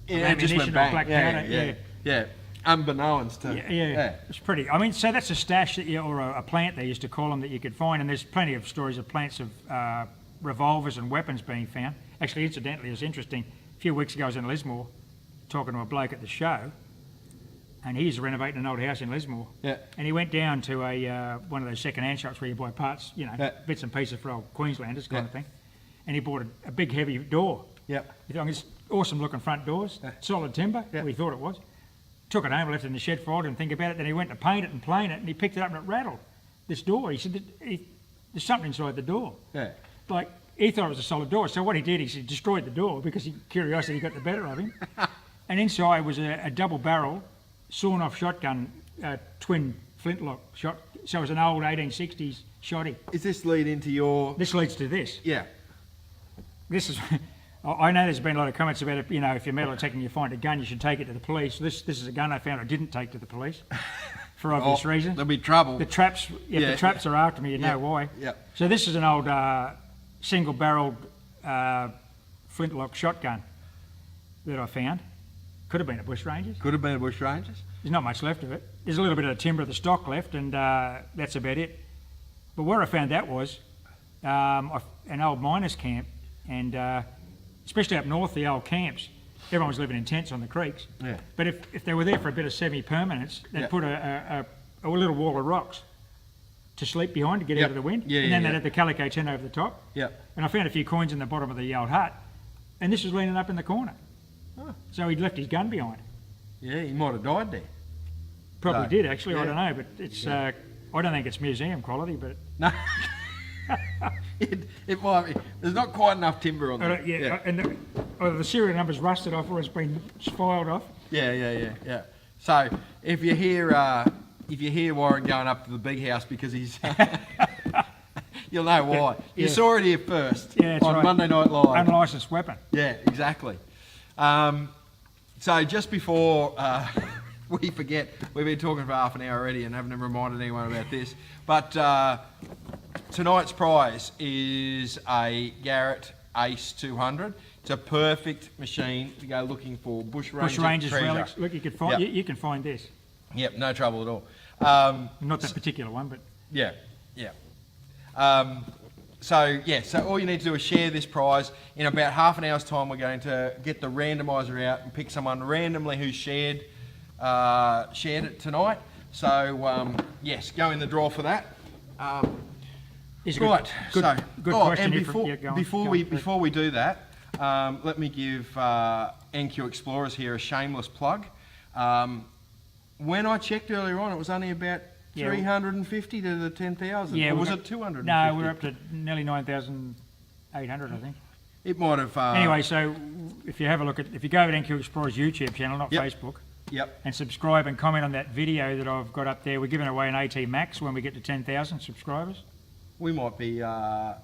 Speaker 1: it just
Speaker 2: ammunition
Speaker 1: went
Speaker 2: or
Speaker 1: bang.
Speaker 2: black powder.
Speaker 1: Yeah. Unbeknownst to.
Speaker 2: Yeah. It's pretty. I mean, so that's a stash or a plant they used to call them that you could find, and there's plenty of stories of plants of revolvers and weapons being found. Actually, incidentally, it was interesting. A few weeks ago, I was in Lismore talking to a bloke at the show, and he's renovating an old house in Lismore.
Speaker 1: Yeah.
Speaker 2: And he went down to one of those second-hand shops where you buy parts,
Speaker 1: Yeah.
Speaker 2: bits and pieces for old Queenslanders kind
Speaker 1: Yeah.
Speaker 2: of thing. And he bought a big, heavy door.
Speaker 1: Yeah.
Speaker 2: You know, it's awesome-looking front doors, solid timber.
Speaker 1: Yeah.
Speaker 2: We thought it was. Took it home, left it in the shed for a while, didn't think about it. Then he went to paint it and plane it, and he picked it up and it rattled. This door, he said, there's something inside the door.
Speaker 1: Yeah.
Speaker 2: Like, he thought it was a solid door. So what he did is he destroyed the door because curiosity got the better of him. And inside was a double barrel, sawn-off shotgun, twin flintlock shot. So it was an old 1860s shotty.
Speaker 1: Is this lead into your?
Speaker 2: This leads to this.
Speaker 1: Yeah.
Speaker 2: This is. I know there's been a lot of comments about it. If you're metal detecting, you find a gun, you should take it to the police. This is a gun I found I didn't take to the police, for obvious reasons.
Speaker 1: There'll be trouble.
Speaker 2: The traps, the traps are after me. You know why.
Speaker 1: Yeah.
Speaker 2: So this is an old single-barreled flintlock shotgun. that I found. Could have been a Bushrangers.
Speaker 1: Could have been a Bushrangers.
Speaker 2: There's not much left of it. There's a little bit of the timber of the stock left, and that's about it. But where I found that was an old miners' camp, and especially up north, the old camps, everyone was living in tents on the creeks.
Speaker 1: Yeah.
Speaker 2: But if they were there for a bit of semi-permanence, they'd
Speaker 1: Yeah.
Speaker 2: put a little wall of rocks to sleep behind to get
Speaker 1: Yep.
Speaker 2: out of the wind,
Speaker 1: Yeah,
Speaker 2: and
Speaker 1: yeah,
Speaker 2: then they'd
Speaker 1: yeah.
Speaker 2: have the calico tent over the top.
Speaker 1: Yeah.
Speaker 2: And I found a few coins in the bottom of the old hut, and this was leaning up in the corner.
Speaker 1: Oh.
Speaker 2: So he'd left his gun behind.
Speaker 1: Yeah, he might have died there.
Speaker 2: Probably
Speaker 1: No.
Speaker 2: did actually.
Speaker 1: Yeah.
Speaker 2: I don't know, but it's. I don't think it's museum quality, but
Speaker 1: No. it might be. There's not quite enough timber on there.
Speaker 2: yeah. And the serial number's rusted off or it's been filed off.
Speaker 1: Yeah. So if you hear Warren going up to the big house because he's, you'll know why. You
Speaker 2: Yeah.
Speaker 1: saw it here first
Speaker 2: Yeah, that's
Speaker 1: on
Speaker 2: right.
Speaker 1: Monday Night Live.
Speaker 2: Unlicensed weapon.
Speaker 1: Yeah, exactly. So just before we forget, we've been talking for half an hour already and haven't reminded anyone about this. But tonight's prize is a Garrett Ace 200. It's a perfect machine to go looking for
Speaker 2: Bushrangers
Speaker 1: treasure.
Speaker 2: relics. Look, you can find.
Speaker 1: Yep.
Speaker 2: You can find this.
Speaker 1: Yep, no trouble at all.
Speaker 2: Not that particular one, but
Speaker 1: Yeah. So all you need to do is share this prize. In about half an hour's time, we're going to get the randomizer out and pick someone randomly who shared it tonight. So yes, go in the draw for that.
Speaker 2: it's
Speaker 1: Right.
Speaker 2: Good,
Speaker 1: So
Speaker 2: good
Speaker 1: oh,
Speaker 2: question.
Speaker 1: and
Speaker 2: here from- yeah, go on, go on.
Speaker 1: before we do that, let me give NQ Explorers here a shameless plug. When I checked earlier on, it was only about
Speaker 2: Yeah.
Speaker 1: 350 to the 10,000.
Speaker 2: Yeah,
Speaker 1: or
Speaker 2: we
Speaker 1: was
Speaker 2: got-
Speaker 1: it 250?
Speaker 2: No, we're up to nearly 9,800, I think.
Speaker 1: It might have.
Speaker 2: Anyway, so if you have a look if you go over to NQ Explorer's YouTube channel, not
Speaker 1: Yep.
Speaker 2: Facebook,
Speaker 1: Yep.
Speaker 2: and subscribe and comment on that video that I've got up there, we're giving away an AT Max when we get to 10,000 subscribers.
Speaker 1: We might be. Oh,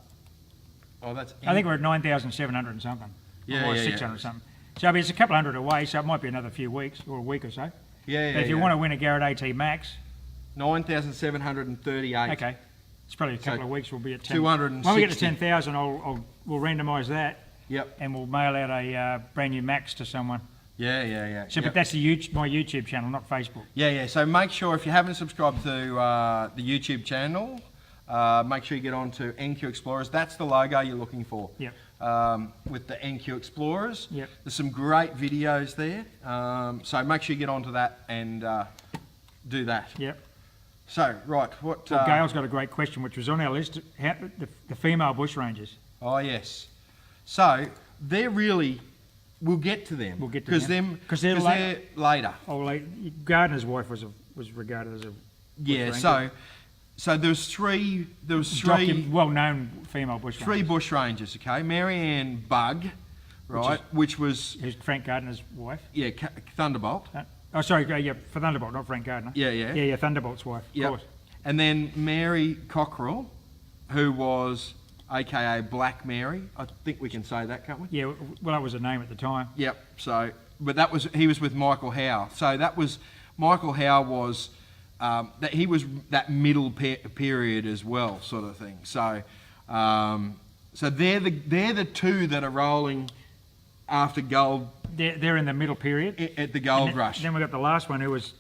Speaker 1: that's.
Speaker 2: I think we're at 9,700 and something.
Speaker 1: Yeah,
Speaker 2: or
Speaker 1: yeah,
Speaker 2: 600
Speaker 1: yeah.
Speaker 2: something. So I mean, it's a couple hundred away, so it might be another few weeks or a week or so.
Speaker 1: Yeah.
Speaker 2: But if you want to win a Garrett AT Max,
Speaker 1: 9,738.
Speaker 2: okay, it's probably a couple
Speaker 1: So
Speaker 2: of weeks. We'll be at 10.
Speaker 1: 260.
Speaker 2: When we get to 10,000, we'll randomise that,
Speaker 1: Yep.
Speaker 2: and we'll mail out a brand new Max to someone.
Speaker 1: Yeah.
Speaker 2: So,
Speaker 1: Yep.
Speaker 2: but that's my YouTube channel, not Facebook.
Speaker 1: Yeah. So make sure if you haven't subscribed to the YouTube channel, make sure you get on to NQ Explorers. That's the logo you're looking for.
Speaker 2: Yep.
Speaker 1: With the NQ Explorers.
Speaker 2: Yep.
Speaker 1: There's some great videos there. So make sure you get onto that and do that.
Speaker 2: Yep.
Speaker 1: So, right, what...
Speaker 2: Well, Gail's got a great question, which was on our list. The female bushrangers.
Speaker 1: Oh, yes. So, they're really... We'll get to them.
Speaker 2: We'll get to
Speaker 1: Because
Speaker 2: them. 'Cause they're
Speaker 1: they're later.
Speaker 2: Oh, like Gardner's wife was regarded as a
Speaker 1: Yeah,
Speaker 2: bushranger.
Speaker 1: so there was three
Speaker 2: well-known female bushrangers.
Speaker 1: three bushrangers, okay? Marianne Bugg, right, which was,
Speaker 2: Who's Frank Gardner's wife?
Speaker 1: yeah, Thunderbolt.
Speaker 2: Oh, sorry, yeah, for Thunderbolt, not Frank Gardner.
Speaker 1: Yeah.
Speaker 2: Yeah, Thunderbolt's wife, of
Speaker 1: Yep.
Speaker 2: course.
Speaker 1: And then Mary Cockrell, who was AKA Black Mary. I think we can say that, can't we?
Speaker 2: Yeah, well, that was a name at the time.
Speaker 1: Yep. So, but he was with Michael Howe. So that was Michael Howe was that he was that middle period as well, sort of thing. So, so they're the two that are rolling after gold
Speaker 2: They're in the middle period.
Speaker 1: at the gold rush.
Speaker 2: Then we got the last one who was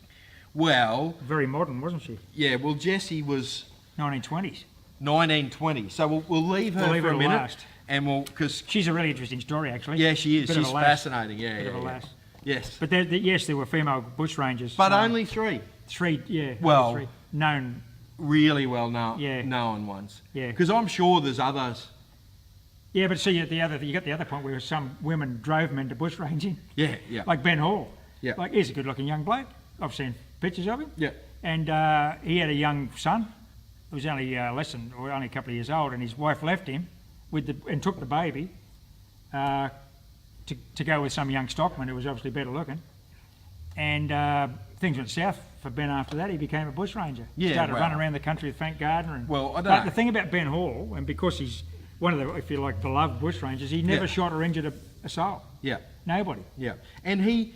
Speaker 1: Well,
Speaker 2: very modern, wasn't she?
Speaker 1: yeah. Well, Jessie was
Speaker 2: 1920s.
Speaker 1: 1920. So we'll leave her
Speaker 2: We'll leave
Speaker 1: for
Speaker 2: her
Speaker 1: a
Speaker 2: to
Speaker 1: minute,
Speaker 2: last.
Speaker 1: and because
Speaker 2: She's a really interesting story, actually.
Speaker 1: yeah, she is.
Speaker 2: Bit of
Speaker 1: She's
Speaker 2: a lass.
Speaker 1: fascinating. Yeah,
Speaker 2: Bit
Speaker 1: yeah,
Speaker 2: of a
Speaker 1: yeah.
Speaker 2: lass.
Speaker 1: Yes,
Speaker 2: But yes, there were female bushrangers.
Speaker 1: but only three
Speaker 2: three. Yeah.
Speaker 1: Well-
Speaker 2: only three. Known.
Speaker 1: really well known,
Speaker 2: Yeah.
Speaker 1: known ones.
Speaker 2: Yeah.
Speaker 1: Because I'm sure there's others.
Speaker 2: Yeah, but see, you got the other point where some women drove men to bushranging,
Speaker 1: Yeah.
Speaker 2: like Ben Hall.
Speaker 1: Yeah.
Speaker 2: Like, he's a good-looking young bloke. I've seen pictures of him.
Speaker 1: Yeah.
Speaker 2: And he had a young son who was only only a couple of years old, and his wife left him and took the baby to go with some young stockman who was obviously better looking. And things went south for Ben after that. He became a bushranger.
Speaker 1: Yeah,
Speaker 2: Started
Speaker 1: well-
Speaker 2: running around the country with Frank Gardner. And,
Speaker 1: Well, I don't
Speaker 2: but
Speaker 1: know.
Speaker 2: the thing about Ben Hall, and because he's one of the, if you like, beloved bushrangers, he never
Speaker 1: Yeah.
Speaker 2: shot or injured a soul.
Speaker 1: Yeah.
Speaker 2: Nobody.
Speaker 1: Yeah. And he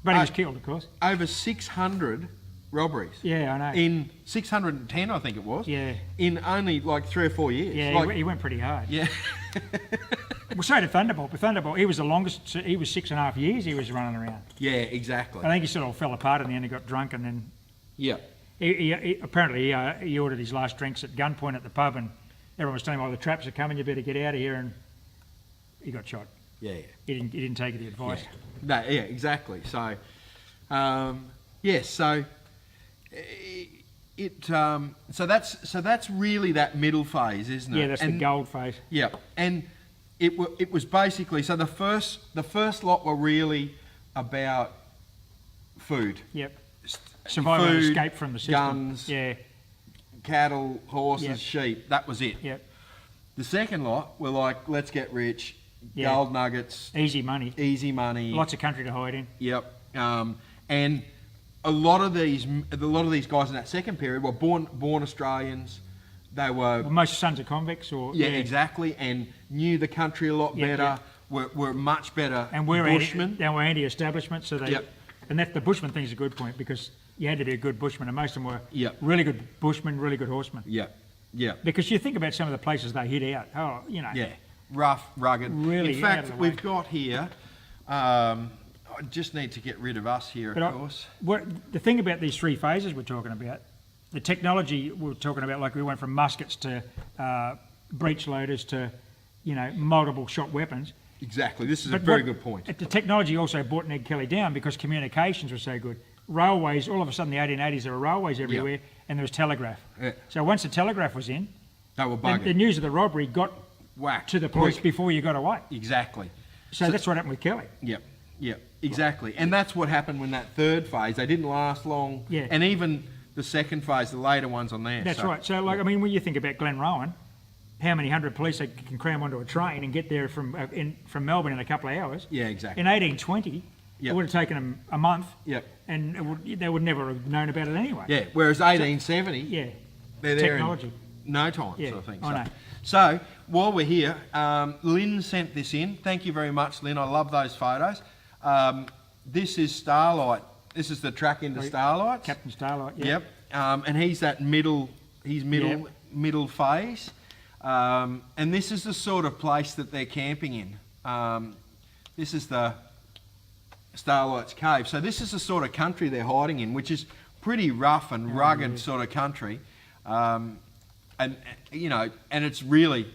Speaker 2: But he was killed, of course.
Speaker 1: over 600 robberies.
Speaker 2: Yeah, I know.
Speaker 1: In 610, I think it was.
Speaker 2: Yeah.
Speaker 1: In only like 3 or 4 years.
Speaker 2: Yeah,
Speaker 1: Like,
Speaker 2: he went pretty hard.
Speaker 1: yeah.
Speaker 2: Well, so did Thunderbolt. But Thunderbolt, he was the longest. He was 6.5 years. He was running around.
Speaker 1: Yeah, exactly.
Speaker 2: I think he sort of fell apart in the end. He got drunk, and then
Speaker 1: Yeah.
Speaker 2: apparently he ordered his last drinks at gunpoint at the pub, and everyone was telling him, "Oh, the traps are coming. You better get out of here." And he got shot.
Speaker 1: Yeah.
Speaker 2: He didn't take the advice.
Speaker 1: No, yeah, exactly. So, so so that's really that middle phase, isn't it?
Speaker 2: Yeah, that's the gold phase.
Speaker 1: Yeah, and it was basically, so the first lot were really about food.
Speaker 2: Yep. Survival and
Speaker 1: Food,
Speaker 2: escape from the system.
Speaker 1: guns,
Speaker 2: Yeah.
Speaker 1: cattle, horses,
Speaker 2: Yep.
Speaker 1: sheep. That was it.
Speaker 2: Yep.
Speaker 1: The second lot were like, let's get rich,
Speaker 2: Yeah.
Speaker 1: gold nuggets,
Speaker 2: Easy money.
Speaker 1: easy money.
Speaker 2: Lots of country to hide in.
Speaker 1: Yep. And a lot of these guys in that second period were born Australians. They were
Speaker 2: Well, most sons of convicts, or
Speaker 1: exactly, and knew the country a lot
Speaker 2: Yeah,
Speaker 1: better. Were much better
Speaker 2: And we're
Speaker 1: bushmen.
Speaker 2: they were anti-establishment, so they.
Speaker 1: Yep.
Speaker 2: And that the bushman thing's a good point, because you had to be a good bushman, and most of them were
Speaker 1: Yep.
Speaker 2: really good bushmen, really good horsemen.
Speaker 1: Yeah, yeah,
Speaker 2: Because you think about some of the places they hit out. Oh, you know.
Speaker 1: yeah. Rough, rugged.
Speaker 2: Really
Speaker 1: In
Speaker 2: out
Speaker 1: fact,
Speaker 2: of the way.
Speaker 1: we've got here. I just need to get rid of us here, of course.
Speaker 2: The thing about these three phases we're talking about, the technology we're talking about, like we went from muskets to breech loaders to, multiple shot weapons.
Speaker 1: Exactly. This is a
Speaker 2: But
Speaker 1: very good point.
Speaker 2: The technology also brought Ned Kelly down because communications were so good. Railways, all of a sudden, in the 1880s, there were railways everywhere, and there was telegraph.
Speaker 1: Yeah.
Speaker 2: So once the telegraph was in,
Speaker 1: They were
Speaker 2: the
Speaker 1: bugging.
Speaker 2: news of the robbery got
Speaker 1: Whack.
Speaker 2: to the police
Speaker 1: Quick.
Speaker 2: before you got away.
Speaker 1: Exactly.
Speaker 2: So that's what happened with Kelly.
Speaker 1: Yep, yep, exactly. And that's what happened when that third phase, they didn't last long.
Speaker 2: Yeah.
Speaker 1: And even the second phase, the later ones on there.
Speaker 2: That's right. So, when you think about Glenrowan, how many hundred police they can cram onto a train and get there from Melbourne in a couple of hours?
Speaker 1: Yeah, exactly.
Speaker 2: In 1820,
Speaker 1: Yep.
Speaker 2: it would have taken them a month,
Speaker 1: Yep.
Speaker 2: and they would never have known about it anyway.
Speaker 1: Yeah, whereas 1870,
Speaker 2: Yeah.
Speaker 1: they're there
Speaker 2: Technology.
Speaker 1: in no time,
Speaker 2: Yeah,
Speaker 1: sort of thing.
Speaker 2: I know.
Speaker 1: So, while we're here, Lynn sent this in. Thank you very much, Lynn. I love those photos. This is Starlight. This is the track into Starlight.
Speaker 2: Captain Starlight. Yeah.
Speaker 1: Yep. And he's that middle
Speaker 2: Yep.
Speaker 1: middle phase. And this is the sort of place that they're camping in. This is the Starlight's Cave. So this is the sort of country they're hiding in, which is pretty rough and rugged sort of country. And it's really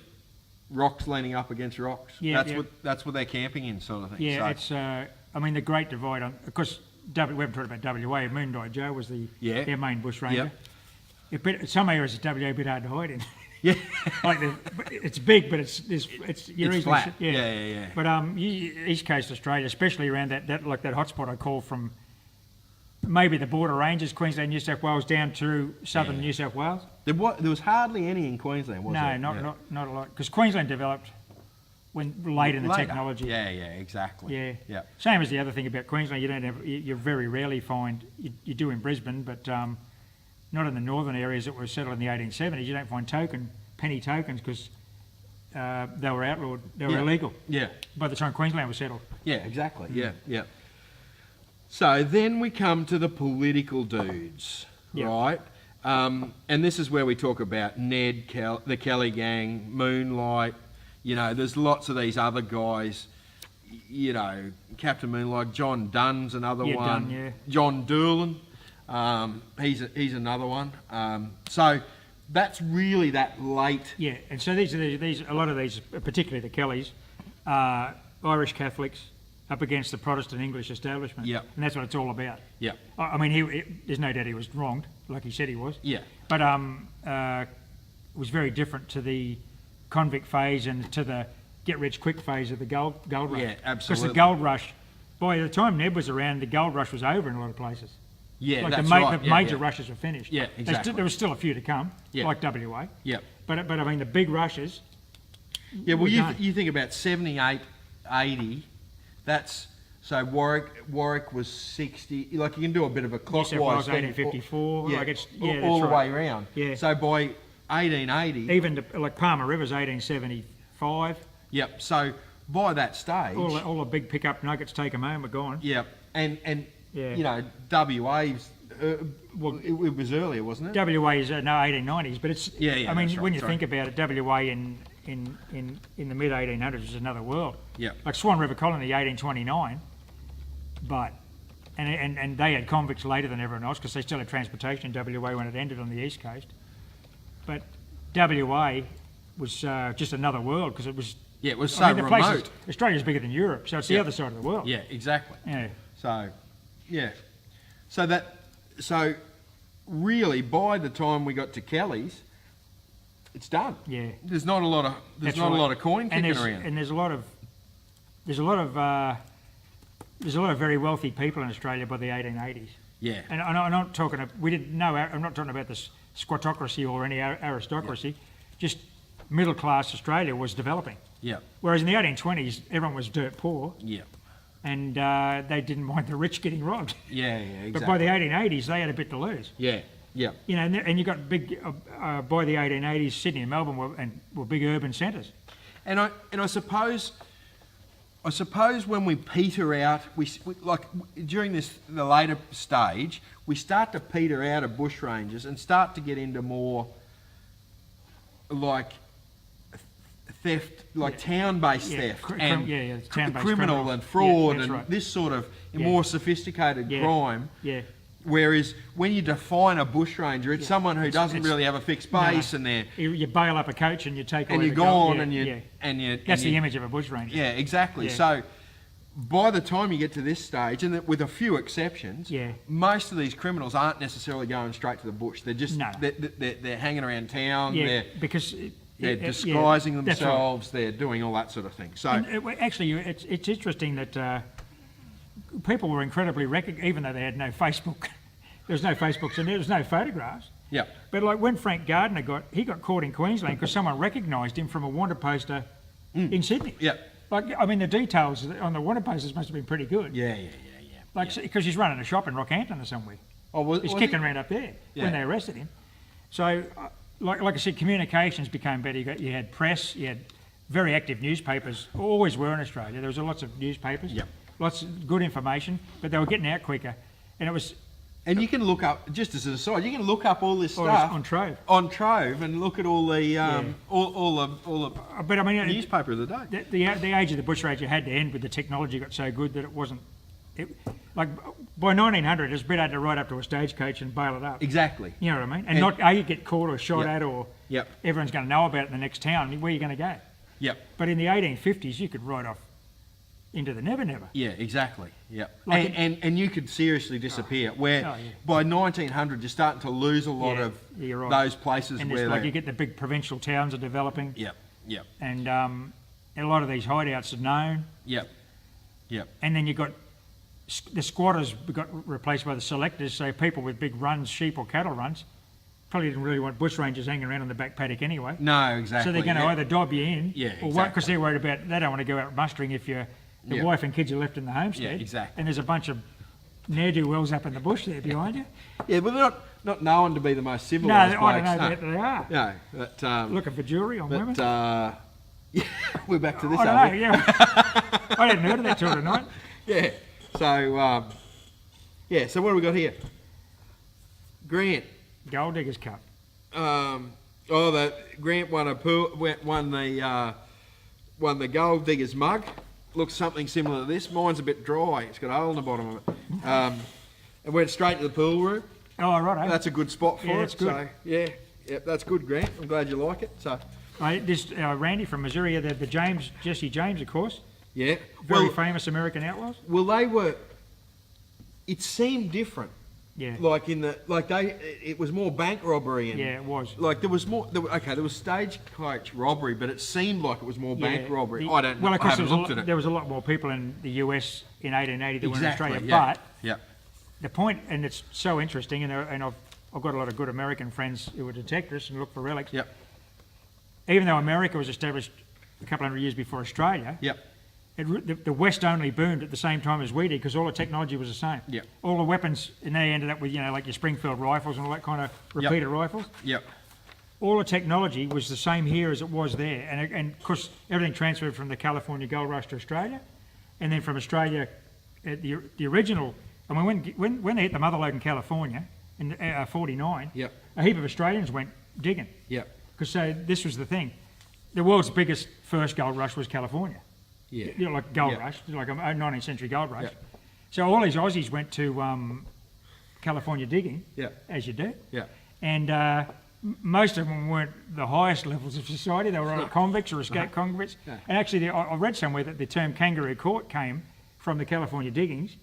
Speaker 1: rocks leaning up against rocks.
Speaker 2: Yeah,
Speaker 1: That's what they're camping in, sort of thing.
Speaker 2: Yeah,
Speaker 1: So,
Speaker 2: it's. The Great Divide. Of course, we haven't talked about WA. Moondight Joe was their main bushranger.
Speaker 1: Yep.
Speaker 2: Some areas of WA are a bit hard to hide in.
Speaker 1: yeah.
Speaker 2: It's big, but it's you're
Speaker 1: It's
Speaker 2: easily
Speaker 1: flat.
Speaker 2: Yeah.
Speaker 1: Yeah.
Speaker 2: But East Coast Australia, especially around that hotspot I call from maybe the border ranges, Queensland, New South Wales, down to southern New South Wales.
Speaker 1: There was hardly any in Queensland, was there?
Speaker 2: No, not a lot, because Queensland developed when late in the
Speaker 1: Later.
Speaker 2: technology.
Speaker 1: Yeah, exactly.
Speaker 2: Yeah. Same as the other thing about Queensland, you very rarely find, you do in Brisbane, but not in the northern areas that were settled in the 1870s. You don't find penny tokens, because they were outlawed, they were illegal
Speaker 1: Yeah.
Speaker 2: by the time Queensland was settled.
Speaker 1: Yeah, exactly. Yeah. So then we come to the political dudes, right? And this is where we talk about Ned, the Kelly gang, Moonlight. There's lots of these other guys. Captain Moonlight, John Dunn's another one.
Speaker 2: Dunn, yeah.
Speaker 1: John Doolan, he's another one. So that's really that late.
Speaker 2: Yeah, and so these a lot of these, particularly the Kellys, Irish Catholics up against the Protestant English establishment.
Speaker 1: Yep.
Speaker 2: And that's what it's all about.
Speaker 1: Yeah.
Speaker 2: There's no doubt he was wronged, like he said he was.
Speaker 1: Yeah.
Speaker 2: But it was very different to the convict phase and to the get-rich-quick phase of the gold rush.
Speaker 1: Yeah, absolutely.
Speaker 2: Because the gold rush, by the time Ned was around, the gold rush was over in a lot of places.
Speaker 1: Yeah,
Speaker 2: Like
Speaker 1: that's
Speaker 2: the
Speaker 1: right.
Speaker 2: major rushes were finished.
Speaker 1: Yeah, exactly.
Speaker 2: There was still a few to come,
Speaker 1: Yeah.
Speaker 2: like WA.
Speaker 1: Yeah.
Speaker 2: But the big rushes.
Speaker 1: Yeah, well,
Speaker 2: were
Speaker 1: you
Speaker 2: done.
Speaker 1: think about 78, 80, so Warwick was 60, like you can do a bit of a
Speaker 2: New South
Speaker 1: clockwise
Speaker 2: Wales,
Speaker 1: thing.
Speaker 2: 1854.
Speaker 1: Yeah,
Speaker 2: Like it's,
Speaker 1: all
Speaker 2: that's
Speaker 1: the
Speaker 2: right.
Speaker 1: way around.
Speaker 2: Yeah.
Speaker 1: So by 1880,
Speaker 2: Even like Palmer River's 1875.
Speaker 1: yep, so by that stage,
Speaker 2: All the big pickup nuggets take them home are gone.
Speaker 1: yep, and
Speaker 2: Yeah.
Speaker 1: WA's, well, it was earlier, wasn't it?
Speaker 2: WA is no 1890s, but it's.
Speaker 1: Yeah,
Speaker 2: I mean,
Speaker 1: that's right,
Speaker 2: when you
Speaker 1: sorry.
Speaker 2: think about it, WA in in the mid 1800s was another world.
Speaker 1: Yeah.
Speaker 2: Like Swan River Colony, 1829, but and they had convicts later than everyone else because they still had transportation in WA when it ended on the east coast. But WA was just another world because it was.
Speaker 1: Yeah, it was so remote.
Speaker 2: Australia's bigger than Europe, so it's the other side of the world.
Speaker 1: Yeah, exactly.
Speaker 2: Yeah.
Speaker 1: So, yeah. So really, by the time we got to Kelly's, it's done.
Speaker 2: Yeah.
Speaker 1: There's not a lot of coin kicking around.
Speaker 2: And there's a lot of very wealthy people in Australia by the 1880s.
Speaker 1: Yeah.
Speaker 2: And I'm not talking. I'm not talking about the squattocracy or any aristocracy. Just middle class Australia was developing.
Speaker 1: Yeah.
Speaker 2: Whereas in the 1820s, everyone was dirt poor.
Speaker 1: Yeah.
Speaker 2: And they didn't mind the rich getting robbed.
Speaker 1: Yeah, exactly.
Speaker 2: But by the 1880s, they had a bit to lose.
Speaker 1: Yeah. Yeah.
Speaker 2: You know, and you got big. By the 1880s, Sydney and Melbourne were big urban centres.
Speaker 1: And I suppose when we peter out, we like during the later stage, we start to peter out of bushrangers and start to get into more like theft, like town-based theft, and
Speaker 2: town-based
Speaker 1: criminal and fraud and
Speaker 2: right.
Speaker 1: this sort of more sophisticated crime.
Speaker 2: Yeah.
Speaker 1: Whereas when you define a bushranger, it's someone who doesn't really have a fixed base, and they're
Speaker 2: you bail up a coach and you take
Speaker 1: and
Speaker 2: away
Speaker 1: you're
Speaker 2: the
Speaker 1: gone,
Speaker 2: gold.
Speaker 1: and you
Speaker 2: that's the image of a bushranger.
Speaker 1: Yeah, exactly.
Speaker 2: Yeah.
Speaker 1: So by the time you get to this stage, and with a few exceptions, most of these criminals aren't necessarily going straight to the bush. They're just they're hanging around town.
Speaker 2: Yeah, because
Speaker 1: they're disguising themselves.
Speaker 2: Right.
Speaker 1: They're doing all that sort of thing. So
Speaker 2: actually, it's interesting that people were incredibly even though they had no Facebook. There was no Facebooks and there was no photographs.
Speaker 1: Yeah.
Speaker 2: But like when Frank Gardner got caught in Queensland because someone recognised him from a wanted poster in Sydney.
Speaker 1: Yeah.
Speaker 2: Like, I mean, the details on the wanted posters must have been pretty good.
Speaker 1: Yeah.
Speaker 2: Like, because he's running a shop in Rockhampton or somewhere. He's kicking around up there when they arrested him. So, like I said, communications became better. You had press, you had very active newspapers, always were in Australia. There was lots of newspapers, lots of good information, but they were getting out quicker. And it was...
Speaker 1: And you can look up, just as an aside, you can look up all this stuff
Speaker 2: on Trove.
Speaker 1: On Trove, and look at all the all the
Speaker 2: but I mean,
Speaker 1: newspaper of the day.
Speaker 2: The age of the bushranger had to end, but the technology got so good that it wasn't. Like by 1900, it's better to ride up to a stagecoach and bail it up.
Speaker 1: Exactly.
Speaker 2: You know what I mean? And not you get caught or shot at, or everyone's going to know about it in the next town. Where are you going to go?
Speaker 1: Yep.
Speaker 2: But in the 1850s, you could ride off into the never.
Speaker 1: Yeah, exactly. Yeah.
Speaker 2: Like
Speaker 1: and you could seriously disappear. By 1900, you're starting to lose a lot of those places
Speaker 2: and
Speaker 1: where
Speaker 2: you get the big provincial towns are developing.
Speaker 1: Yep.
Speaker 2: And a lot of these hideouts are known.
Speaker 1: Yep.
Speaker 2: And then you got the squatters got replaced by the selectors. So people with big runs, sheep or cattle runs, probably didn't really want bushrangers hanging around on the back paddock anyway.
Speaker 1: No, exactly.
Speaker 2: So they're going to either dob you in, or because they're worried about they don't want to go out mustering if you're. The wife and kids are left in the homestead.
Speaker 1: Yeah, exactly.
Speaker 2: And there's a bunch of ne'er-do-wells up in the bush there behind you.
Speaker 1: Yeah, but they're not known to be the most
Speaker 2: No,
Speaker 1: civilised
Speaker 2: I
Speaker 1: blokes.
Speaker 2: don't know that they are.
Speaker 1: No, but...
Speaker 2: looking for jewellery on women.
Speaker 1: We're back to this,
Speaker 2: I don't
Speaker 1: aren't
Speaker 2: know,
Speaker 1: we?
Speaker 2: yeah. I hadn't heard of that till tonight.
Speaker 1: Yeah. So what have we got here? Grant.
Speaker 2: Gold Diggers Cup.
Speaker 1: Grant won the Gold Diggers mug. Looks something similar to this. Mine's a bit dry. It's got a hole in the bottom of it. It went straight to the pool room.
Speaker 2: Oh, right.
Speaker 1: That's a good spot for it.
Speaker 2: That's good.
Speaker 1: So, that's good, Grant. I'm glad you like it. So,
Speaker 2: this Randy from Missouri, Jesse James, of course.
Speaker 1: Yeah.
Speaker 2: Very famous American outlaws.
Speaker 1: Well, they were. It seemed different.
Speaker 2: Yeah.
Speaker 1: It was more bank robbery. And,
Speaker 2: it was.
Speaker 1: Like there was stagecoach robbery, but it seemed like it was more bank robbery. I don't know.
Speaker 2: Well,
Speaker 1: I haven't looked at it.
Speaker 2: There was a lot more people in the US in 1880 than were in Australia.
Speaker 1: Yeah.
Speaker 2: But the point, and it's so interesting, and I've got a lot of good American friends who were detectives and look for relics.
Speaker 1: Yep.
Speaker 2: Even though America was established a couple hundred years before Australia.
Speaker 1: Yep.
Speaker 2: The West only boomed at the same time as we did because all the technology was the same.
Speaker 1: Yep.
Speaker 2: All the weapons, and they ended up with, like your Springfield rifles and all that kind of repeater rifles.
Speaker 1: Yep.
Speaker 2: All the technology was the same here as it was there. And of course, everything transferred from the California Gold Rush to Australia. And then from Australia, the original, I mean, when they hit the motherlode in California in 49, a heap of Australians went digging.
Speaker 1: Yep.
Speaker 2: Because this was the thing. the world's biggest first gold rush was California.
Speaker 1: Yeah.
Speaker 2: You know, like gold
Speaker 1: Yeah.
Speaker 2: rush, like a 19th century gold rush.
Speaker 1: Yeah.
Speaker 2: So all these Aussies went to California digging,
Speaker 1: Yeah.
Speaker 2: as you do.
Speaker 1: Yeah.
Speaker 2: And most of them weren't the highest levels of society. They were either convicts or escaped convicts.
Speaker 1: Yeah.
Speaker 2: And actually, I read somewhere that the term kangaroo court came from the California diggings,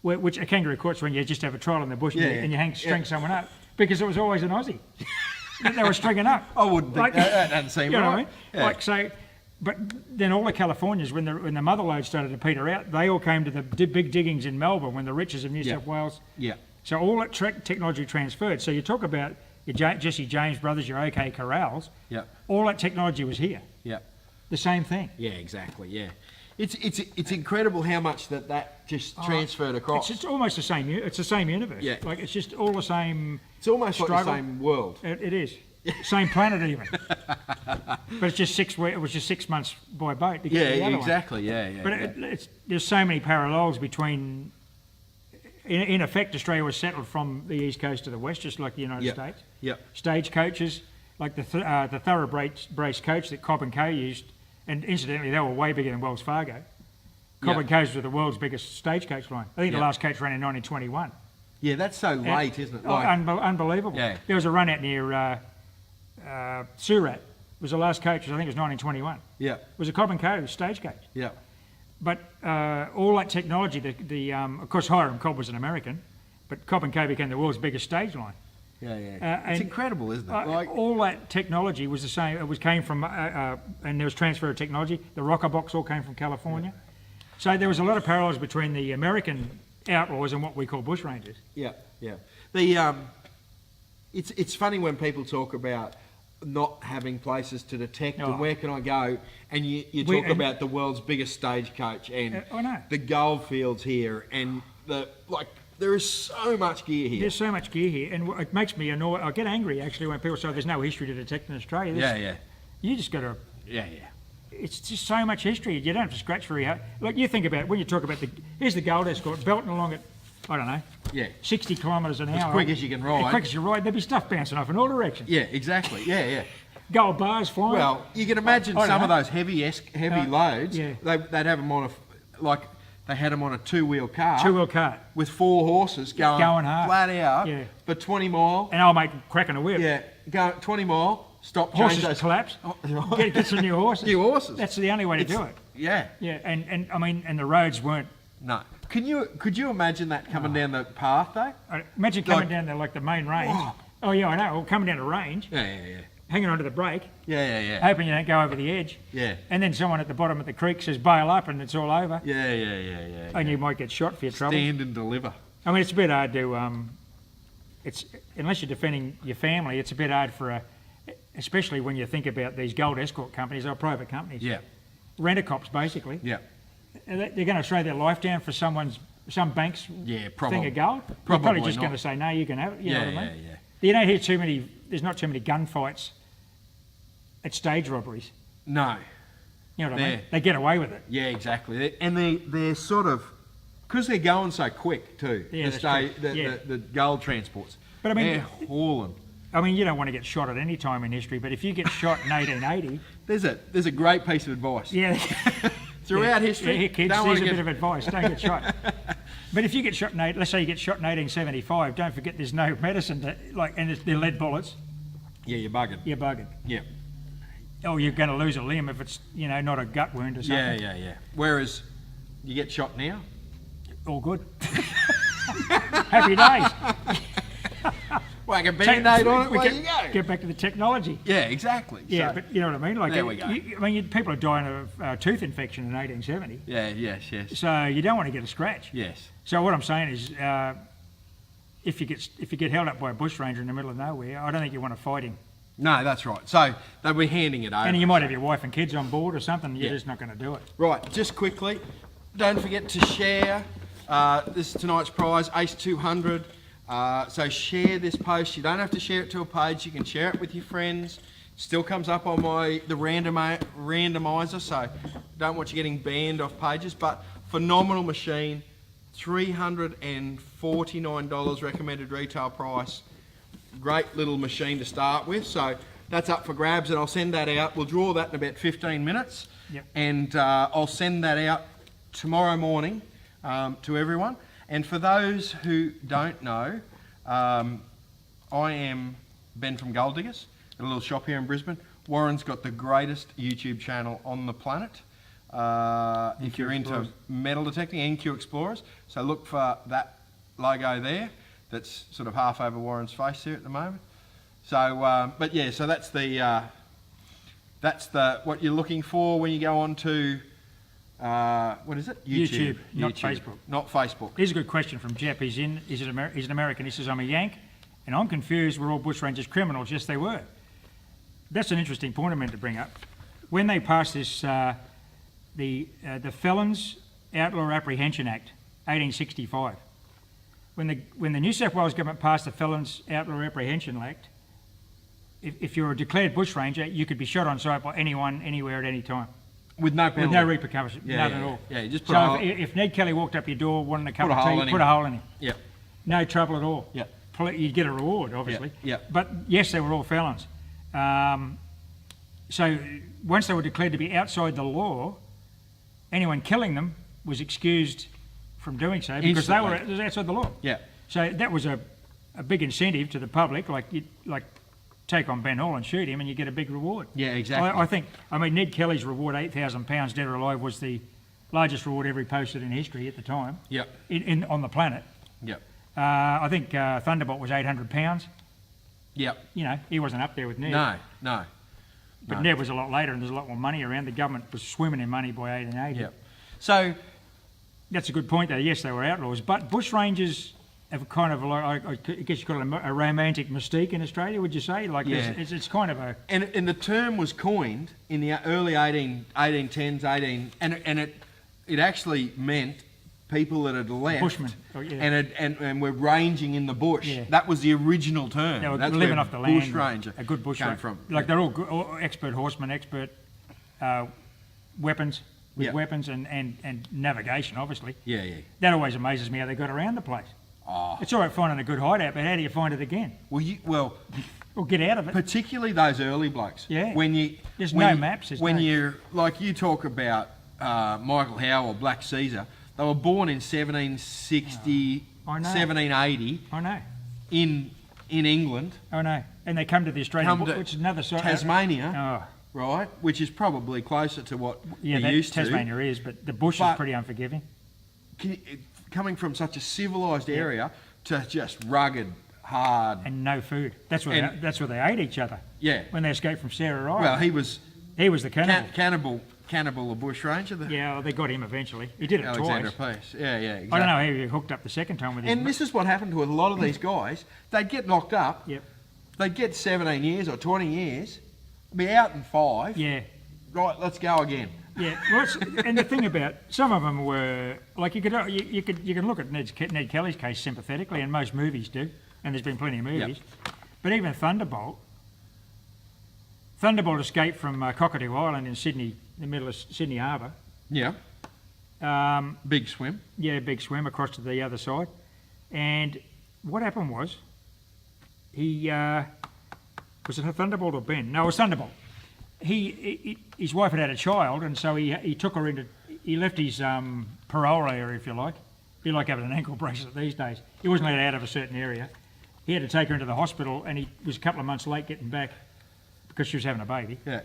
Speaker 2: which a kangaroo court's when you just have a trial in the bush and you string someone up, because it was always an Aussie that they were stringing up.
Speaker 1: I wouldn't think that doesn't seem
Speaker 2: you know
Speaker 1: right.
Speaker 2: what I mean?
Speaker 1: Yeah.
Speaker 2: Like, so, but then all the Californians, when the mother lode started to peter out, they all came to the big diggings in Melbourne when the riches of New
Speaker 1: Yeah.
Speaker 2: South Wales.
Speaker 1: Yeah.
Speaker 2: So all that technology transferred. So you talk about your Jesse James brothers, your OK Corrals.
Speaker 1: Yeah.
Speaker 2: All that technology was here.
Speaker 1: Yeah.
Speaker 2: The same thing.
Speaker 1: Yeah, exactly. Yeah, it's incredible how much that just transferred across.
Speaker 2: It's almost the same. It's the same universe.
Speaker 1: Yeah.
Speaker 2: Like it's just all the same.
Speaker 1: It's almost like
Speaker 2: struggle.
Speaker 1: the same world.
Speaker 2: It is. Same planet even. But it's just 6 weeks. It was just 6 months by boat to get to the other
Speaker 1: exactly. Yeah, yeah.
Speaker 2: But there's so many parallels between. In effect, Australia was settled from the east coast to the west, just like the United States.
Speaker 1: Yeah.
Speaker 2: Stagecoaches, like the thoroughbrace coach that Cobb and Co used, and incidentally, they were way bigger than Wells Fargo. Cobb and Co's were the world's biggest stagecoach line. I think the last coach ran in 1921.
Speaker 1: Yeah, that's so late, isn't it?
Speaker 2: Unbelievable.
Speaker 1: Yeah.
Speaker 2: There was a run out near Surat. Was the last coach, I think it was 1921.
Speaker 1: Yeah.
Speaker 2: It was a Cobb and Co stagecoach.
Speaker 1: Yeah.
Speaker 2: But all that technology, of course, Hiram Cobb was an American, but Cobb and Co became the world's biggest stage line.
Speaker 1: Yeah, yeah. It's incredible, isn't it?
Speaker 2: All that technology was the same. It came from, and there was transfer of technology. The rocker box all came from California. Yeah. So there was a lot of parallels between the American outlaws and what we call bushrangers.
Speaker 1: Yeah, yeah. It's funny when people talk about not having places to detect and where can I go, and you talk about the world's biggest stagecoach and the gold fields here, and there is so much gear here.
Speaker 2: There's so much gear here, and it makes me annoyed. I get angry actually when people say there's no history to detect in Australia. You just got to.
Speaker 1: Yeah, yeah.
Speaker 2: It's just so much history. You don't have to scratch very hard. Like you think about it, when you talk about here's the gold escort belting along at, I don't know, 60 kilometres an hour.
Speaker 1: As quick as you can ride.
Speaker 2: As quick as you ride, there'd be stuff bouncing off in all directions.
Speaker 1: Yeah, exactly. Yeah, yeah.
Speaker 2: Gold bars flying.
Speaker 1: Well, you can imagine some of those heavy loads.
Speaker 2: Yeah.
Speaker 1: They'd have them on they had them on a two-wheel cart.
Speaker 2: Two-wheel cart.
Speaker 1: With 4 horses going hard. Flat out for 20 mile.
Speaker 2: And I'll make cracking a whip.
Speaker 1: Yeah, go 20 mile. Stop.
Speaker 2: Horses collapse. Get some new horses.
Speaker 1: New horses.
Speaker 2: That's the only way to do it.
Speaker 1: Yeah.
Speaker 2: Yeah, and I mean, and the roads weren't.
Speaker 1: No. Could you imagine that coming down the path though?
Speaker 2: Imagine coming down there like the main range. Oh yeah, I know. Well, coming down the range.
Speaker 1: Yeah.
Speaker 2: Hanging onto the brake.
Speaker 1: Yeah.
Speaker 2: Hoping you don't go over the edge.
Speaker 1: Yeah.
Speaker 2: And then someone at the bottom of the creek says bail up and it's all over.
Speaker 1: Yeah.
Speaker 2: And you might get shot for your trouble.
Speaker 1: Stand and deliver.
Speaker 2: I mean, it's a bit hard to. It's unless you're defending your family, it's a bit hard for especially when you think about these gold escort companies or private companies.
Speaker 1: Yeah.
Speaker 2: Rent-a-cops, basically.
Speaker 1: Yeah.
Speaker 2: They're going to throw their life down for some bank's thing of gold. They're probably just going to say, no, you can have it. You know what I mean?
Speaker 1: Yeah.
Speaker 2: You don't hear there's not too many gunfights at stage robberies.
Speaker 1: No.
Speaker 2: You know what I mean? They get away with it.
Speaker 1: Yeah, exactly. And they're sort of, because they're going so quick too, the gold transports. But I mean, they're hauling.
Speaker 2: I mean, you don't want to get shot at any time in history, but if you get shot in 1880...
Speaker 1: There's a great piece of advice.
Speaker 2: Yeah.
Speaker 1: Throughout history...
Speaker 2: Yeah, kids, here's a bit of advice. Don't get shot. But if you get shot let's say you get shot in 1875, don't forget there's no medicine, and they're lead bullets.
Speaker 1: Yeah, you're buggered.
Speaker 2: You're buggered.
Speaker 1: Yeah.
Speaker 2: Or you're going to lose a limb if it's, not a gut wound or something.
Speaker 1: Yeah. Whereas you get shot now...
Speaker 2: All good. Happy days.
Speaker 1: Whack a band-aid on it, where you go.
Speaker 2: Get back to the technology.
Speaker 1: Yeah, exactly.
Speaker 2: Yeah, but you know what I mean? Like,
Speaker 1: there we go.
Speaker 2: People are dying of tooth infection in 1870.
Speaker 1: Yeah, yes.
Speaker 2: So you don't want to get a scratch.
Speaker 1: Yes.
Speaker 2: So what I'm saying is, if you get held up by a bushranger in the middle of nowhere, I don't think you want to fight him.
Speaker 1: No, that's right. So they'll be handing it over.
Speaker 2: And you might have your wife and kids on board or something. You're just not going to do it.
Speaker 1: Right, just quickly, don't forget to share. This is tonight's prize, Ace 200. So share this post. You don't have to share it to a page. You can share it with your friends. Still comes up on the randomizer, so don't want you getting banned off pages. But phenomenal machine, $349 recommended retail price. Great little machine to start with. So that's up for grabs, and I'll send that out. We'll draw that in about 15 minutes,
Speaker 2: Yep.
Speaker 1: and I'll send that out tomorrow morning to everyone. And for those who don't know, I am Ben from Gold Diggers, a little shop here in Brisbane. Warren's got the greatest YouTube channel on the planet. If you're into metal detecting, NQ Explorers. So look for that logo there. That's sort of half over Warren's face here at the moment. So, but yeah, so that's the what you're looking for when you go on to what is it?
Speaker 2: YouTube, not Facebook.
Speaker 1: Not Facebook.
Speaker 2: Here's a good question from Jep. He's an American. He says, I'm a Yank, and I'm confused. We're all Bushrangers criminals. Yes, they were. That's an interesting point I meant to bring up. When they passed this, the Felons Outlaw Apprehension Act, 1865. When the New South Wales government passed the Felons Outlaw Apprehension Act, if you're a declared bushranger, you could be shot on sight by anyone, anywhere, at any time.
Speaker 1: With no penalty.
Speaker 2: With no repercussions, none at all.
Speaker 1: Yeah, you just put a hole.
Speaker 2: If Ned Kelly walked up your door wanting a cup
Speaker 1: Put a
Speaker 2: of
Speaker 1: hole
Speaker 2: tea,
Speaker 1: in
Speaker 2: put
Speaker 1: him.
Speaker 2: a hole in him.
Speaker 1: Yeah.
Speaker 2: No trouble at all.
Speaker 1: Yeah.
Speaker 2: You'd get a reward, obviously.
Speaker 1: Yeah.
Speaker 2: But yes, they were all felons. So once they were declared to be outside the law, anyone killing them was excused from doing so because it was outside the law.
Speaker 1: Yeah.
Speaker 2: So that was a big incentive to the public, like take on Ben Hall and shoot him and you get a big reward.
Speaker 1: Yeah, exactly.
Speaker 2: I think Ned Kelly's reward, £8,000 dead or alive, was the largest reward ever posted in history at the time.
Speaker 1: Yep.
Speaker 2: On the planet.
Speaker 1: Yep.
Speaker 2: I think Thunderbolt was £800.
Speaker 1: Yep.
Speaker 2: You know, he wasn't up there with Ned.
Speaker 1: No.
Speaker 2: But Ned was a lot later and there's a lot more money around. The government was swimming in money by 1880.
Speaker 1: Yep. So
Speaker 2: that's a good point though. Yes, they were outlaws. But bushrangers have kind of, I guess you call it a romantic mystique in Australia, would you say? Like,
Speaker 1: yeah.
Speaker 2: It's kind of a...
Speaker 1: And the term was coined in the early 1810s, and it actually meant people that had left
Speaker 2: Bushmen. Oh, yeah.
Speaker 1: and were ranging in the bush.
Speaker 2: Yeah.
Speaker 1: That was the original term.
Speaker 2: They were
Speaker 1: That's
Speaker 2: living
Speaker 1: where
Speaker 2: off the land.
Speaker 1: Bushranger
Speaker 2: A good bushranger.
Speaker 1: came from.
Speaker 2: Like they're all expert horsemen, expert weapons, with weapons and navigation, obviously.
Speaker 1: Yeah.
Speaker 2: That always amazes me how they got around the place.
Speaker 1: Oh.
Speaker 2: It's all right finding a good hideout, but how do you find it again?
Speaker 1: Well,
Speaker 2: Or get out of it.
Speaker 1: particularly those early blokes.
Speaker 2: Yeah. There's
Speaker 1: when
Speaker 2: no
Speaker 1: you-
Speaker 2: maps.
Speaker 1: When you're like you talk about Michael Howe or Black Caesar, they were born in 1760,
Speaker 2: I know.
Speaker 1: 1780
Speaker 2: I know.
Speaker 1: in England.
Speaker 2: I know. And they come to the Australian,
Speaker 1: Come to
Speaker 2: which is another side.
Speaker 1: Tasmania,
Speaker 2: Oh,
Speaker 1: right? Which is probably closer to what
Speaker 2: yeah,
Speaker 1: they're used
Speaker 2: Tasmania is, but the bush
Speaker 1: But-
Speaker 2: is pretty unforgiving.
Speaker 1: to. Coming from such a civilised area to just rugged, hard.
Speaker 2: And no food. That's where they ate each other.
Speaker 1: Yeah.
Speaker 2: When they escaped from Sarah Island.
Speaker 1: Well, he was
Speaker 2: the cannibal.
Speaker 1: cannibal, a bushranger.
Speaker 2: Yeah, well, they got him eventually. He did it
Speaker 1: Alexander
Speaker 2: twice.
Speaker 1: Peace. Yeah, exactly.
Speaker 2: I don't know how he hooked up the second time with his...
Speaker 1: And this is what happened to a lot of these guys. They'd get knocked up.
Speaker 2: Yep.
Speaker 1: They'd get 17 years or 20 years, be out in 5.
Speaker 2: Yeah.
Speaker 1: Right, let's go again.
Speaker 2: Yeah, well, and the thing about some of them were like you can look at Ned Kelly's case sympathetically, and most movies do, and there's been plenty of movies.
Speaker 1: Yep.
Speaker 2: But even Thunderbolt escaped from Cockatoo Island in Sydney, the middle of Sydney Harbour.
Speaker 1: Yeah. Big swim.
Speaker 2: Yeah, big swim across to the other side, and what happened was he was it a Thunderbolt or Ben? No, it was Thunderbolt. His wife had a child, and so he took her into. He left his parole area, if you like. Be like having an ankle bracelet these days. He wasn't let out of a certain area. He had to take her into the hospital, and he was a couple of months late getting back because she was having a baby.
Speaker 1: Yeah.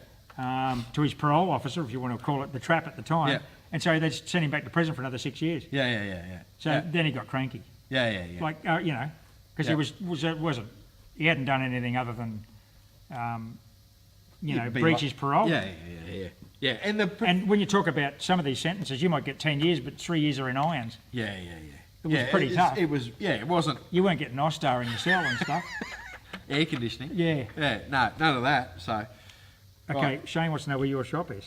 Speaker 2: To his parole officer, if you want to call it the trap at the time.
Speaker 1: Yeah.
Speaker 2: And so they sent him back to prison for another 6 years.
Speaker 1: Yeah.
Speaker 2: So then he got cranky.
Speaker 1: Yeah.
Speaker 2: Like because he wasn't. He hadn't done anything other than. Breach his parole.
Speaker 1: Yeah.
Speaker 2: And when you talk about some of these sentences, you might get 10 years, but 3 years are in irons.
Speaker 1: Yeah.
Speaker 2: It was pretty tough.
Speaker 1: It wasn't
Speaker 2: You weren't getting iStar in your cell and stuff.
Speaker 1: air conditioning.
Speaker 2: Yeah.
Speaker 1: Yeah, no, none of that. So,
Speaker 2: Okay,
Speaker 1: right.
Speaker 2: Shane wants to know where your shop is.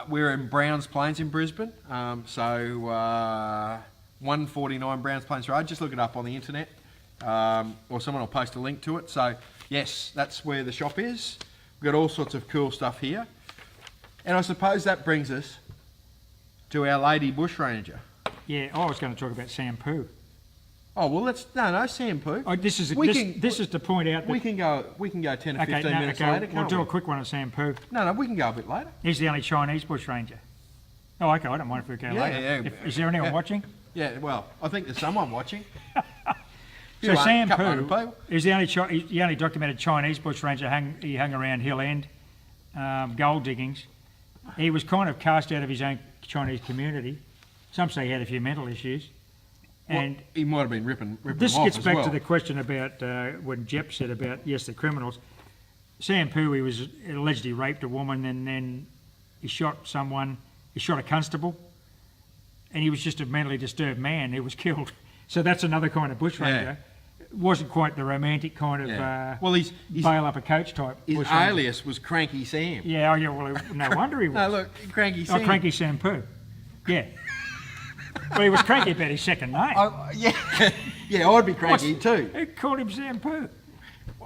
Speaker 1: We're in Browns Plains in Brisbane. 149 Browns Plains Road. Just look it up on the internet, or someone will post a link to it. So, yes, that's where the shop is. We've got all sorts of cool stuff here. And I suppose that brings us to our lady bushranger.
Speaker 2: Yeah, I was going to talk about Sam Poo.
Speaker 1: Oh well, no shampoo.
Speaker 2: Oh, this is to point out that
Speaker 1: We can go 10 or 15 minutes later.
Speaker 2: we'll
Speaker 1: Can't
Speaker 2: do
Speaker 1: we?
Speaker 2: a quick one on Sampu.
Speaker 1: No, we can go a bit later.
Speaker 2: He's the only Chinese bushranger. Oh, okay, I don't mind if we go
Speaker 1: Yeah,
Speaker 2: later.
Speaker 1: yeah.
Speaker 2: Is there anyone watching?
Speaker 1: Yeah, well, I think there's someone watching.
Speaker 2: So
Speaker 1: Couple hundred
Speaker 2: Sampu
Speaker 1: people.
Speaker 2: is the only documented Chinese bushranger. He hung around Hill End, gold diggings. He was kind of cast out of his own Chinese community. Some say he had a few mental issues. And
Speaker 1: he might have been ripping
Speaker 2: this
Speaker 1: them off
Speaker 2: gets
Speaker 1: as
Speaker 2: back
Speaker 1: well.
Speaker 2: to the question about when Jep said about, yes, the criminals. Sampu, he was allegedly raped a woman and then he shot someone. He shot a constable. And he was just a mentally disturbed man who was killed. So that's another kind of bushranger. It wasn't quite the romantic kind of
Speaker 1: Well, he's
Speaker 2: bail up a coach type
Speaker 1: his
Speaker 2: bushranger.
Speaker 1: alias was Cranky Sam.
Speaker 2: Yeah, well, no wonder he was.
Speaker 1: No, look, Cranky Sam.
Speaker 2: Oh, Cranky Sampu. Yeah. Well, he was cranky about his second name.
Speaker 1: Yeah, I'd be cranky too.
Speaker 2: Who called him Sampu?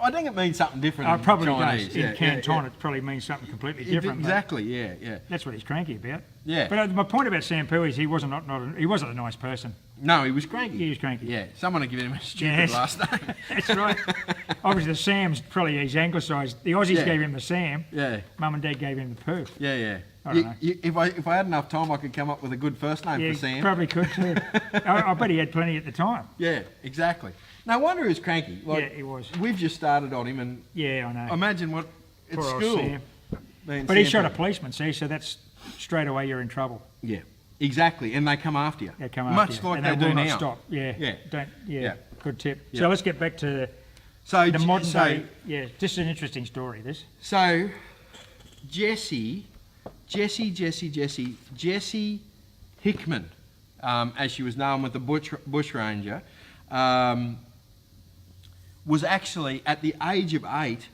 Speaker 1: I think it means something different in
Speaker 2: Probably
Speaker 1: Chinese.
Speaker 2: does. In Canton, it probably means something completely different.
Speaker 1: Exactly, yeah.
Speaker 2: That's what he's cranky about.
Speaker 1: Yeah.
Speaker 2: But my point about Sampu is he wasn't he wasn't a nice person.
Speaker 1: No, he was cranky.
Speaker 2: He was cranky.
Speaker 1: Yeah, someone had given him a stupid
Speaker 2: Yes.
Speaker 1: last name.
Speaker 2: That's right. Obviously, the Sam's probably he's anglicised. The Aussies
Speaker 1: Yeah.
Speaker 2: gave him the Sam.
Speaker 1: Yeah,
Speaker 2: Mum and Dad gave him the Pooh.
Speaker 1: yeah.
Speaker 2: I don't know.
Speaker 1: If I had enough time, I could come up with a good first name
Speaker 2: Yeah,
Speaker 1: for Sam.
Speaker 2: probably could too. I bet he had plenty at the time.
Speaker 1: Yeah, exactly. No wonder he was cranky.
Speaker 2: Yeah, he was.
Speaker 1: We've just started on him, and
Speaker 2: Yeah, I know.
Speaker 1: imagine what at
Speaker 2: Poor old
Speaker 1: school.
Speaker 2: Sam.
Speaker 1: being
Speaker 2: But he
Speaker 1: Sam
Speaker 2: shot a
Speaker 1: Poo.
Speaker 2: policeman, see, so that's straight away you're in trouble.
Speaker 1: Yeah, exactly, and they come after you.
Speaker 2: They come after
Speaker 1: Much
Speaker 2: you.
Speaker 1: like
Speaker 2: And
Speaker 1: they
Speaker 2: will
Speaker 1: do
Speaker 2: not
Speaker 1: now.
Speaker 2: stop. Yeah.
Speaker 1: Yeah. Yeah.
Speaker 2: Good tip.
Speaker 1: Yeah.
Speaker 2: So let's get back to
Speaker 1: So
Speaker 2: the modern
Speaker 1: so,
Speaker 2: day. Yeah, this is an interesting story. This.
Speaker 1: So Jessie Hickman, as she was known with the bushranger, was actually at the age of 8.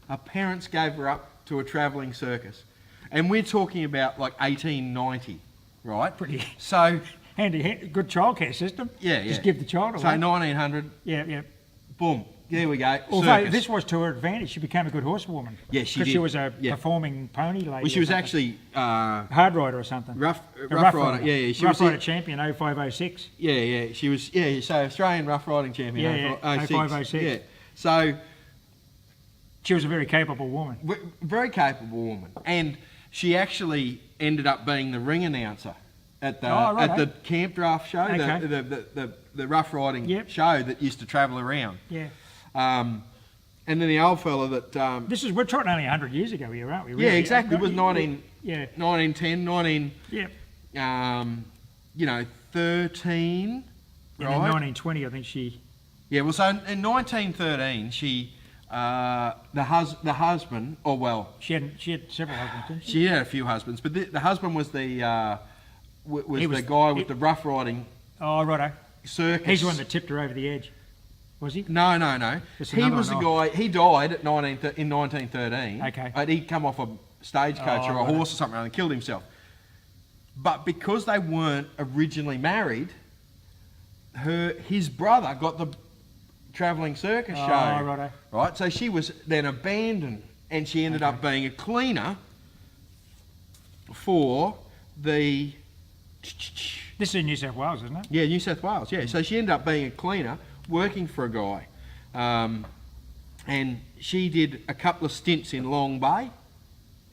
Speaker 1: Her parents gave her up to a travelling circus, and we're talking about like 1890, right?
Speaker 2: Pretty
Speaker 1: So
Speaker 2: handy, good childcare system.
Speaker 1: yeah.
Speaker 2: Just give the child away.
Speaker 1: So 1900,
Speaker 2: Yeah.
Speaker 1: boom, there we go.
Speaker 2: Although
Speaker 1: circus.
Speaker 2: this was to her advantage, she became a good horsewoman.
Speaker 1: Yeah, she
Speaker 2: Because she
Speaker 1: did.
Speaker 2: was a
Speaker 1: Yeah.
Speaker 2: performing pony lady.
Speaker 1: well, she
Speaker 2: or
Speaker 1: was
Speaker 2: something.
Speaker 1: actually
Speaker 2: hard rider or something.
Speaker 1: rough
Speaker 2: A
Speaker 1: rider. Yeah, she
Speaker 2: rough
Speaker 1: was.
Speaker 2: rider champion 0506.
Speaker 1: Yeah, she was. Yeah, so Australian rough riding champion.
Speaker 2: Yeah, 0506.
Speaker 1: Yeah, so
Speaker 2: She was a very capable woman.
Speaker 1: very capable woman, and she actually ended up being the ring announcer at the
Speaker 2: righto.
Speaker 1: the camp draft show,
Speaker 2: Okay.
Speaker 1: the rough riding
Speaker 2: Yep.
Speaker 1: show that used to travel around.
Speaker 2: Yeah.
Speaker 1: And then the old fella that.
Speaker 2: We're talking only 100 years ago here, aren't we?
Speaker 1: Yeah,
Speaker 2: Really?
Speaker 1: exactly. It was 1910,
Speaker 2: Yeah.
Speaker 1: 19,
Speaker 2: Yeah.
Speaker 1: 13.
Speaker 2: And
Speaker 1: Right.
Speaker 2: in 1920, I think she.
Speaker 1: Yeah, well, so in 1913, she, the husband, or well,
Speaker 2: She had several husbands, didn't she?
Speaker 1: she had a few husbands, but the husband was the
Speaker 2: He
Speaker 1: the
Speaker 2: was-
Speaker 1: guy with the rough riding
Speaker 2: Oh, righto.
Speaker 1: circus.
Speaker 2: He's the one that tipped her over the edge. Was he?
Speaker 1: No.
Speaker 2: There's
Speaker 1: He
Speaker 2: another
Speaker 1: was the
Speaker 2: one
Speaker 1: guy. He died at in 1913.
Speaker 2: Okay.
Speaker 1: But he'd come off a stagecoach
Speaker 2: Oh,
Speaker 1: or a
Speaker 2: right.
Speaker 1: horse or something and killed himself. But because they weren't originally married, his brother got the travelling circus
Speaker 2: Oh,
Speaker 1: show.
Speaker 2: righto.
Speaker 1: Right, so she was then abandoned, and she ended up being a cleaner for the
Speaker 2: This is in New South Wales, isn't it?
Speaker 1: New South Wales. Yeah, so she ended up being a cleaner working for a guy, and she did a couple of stints in Long Bay,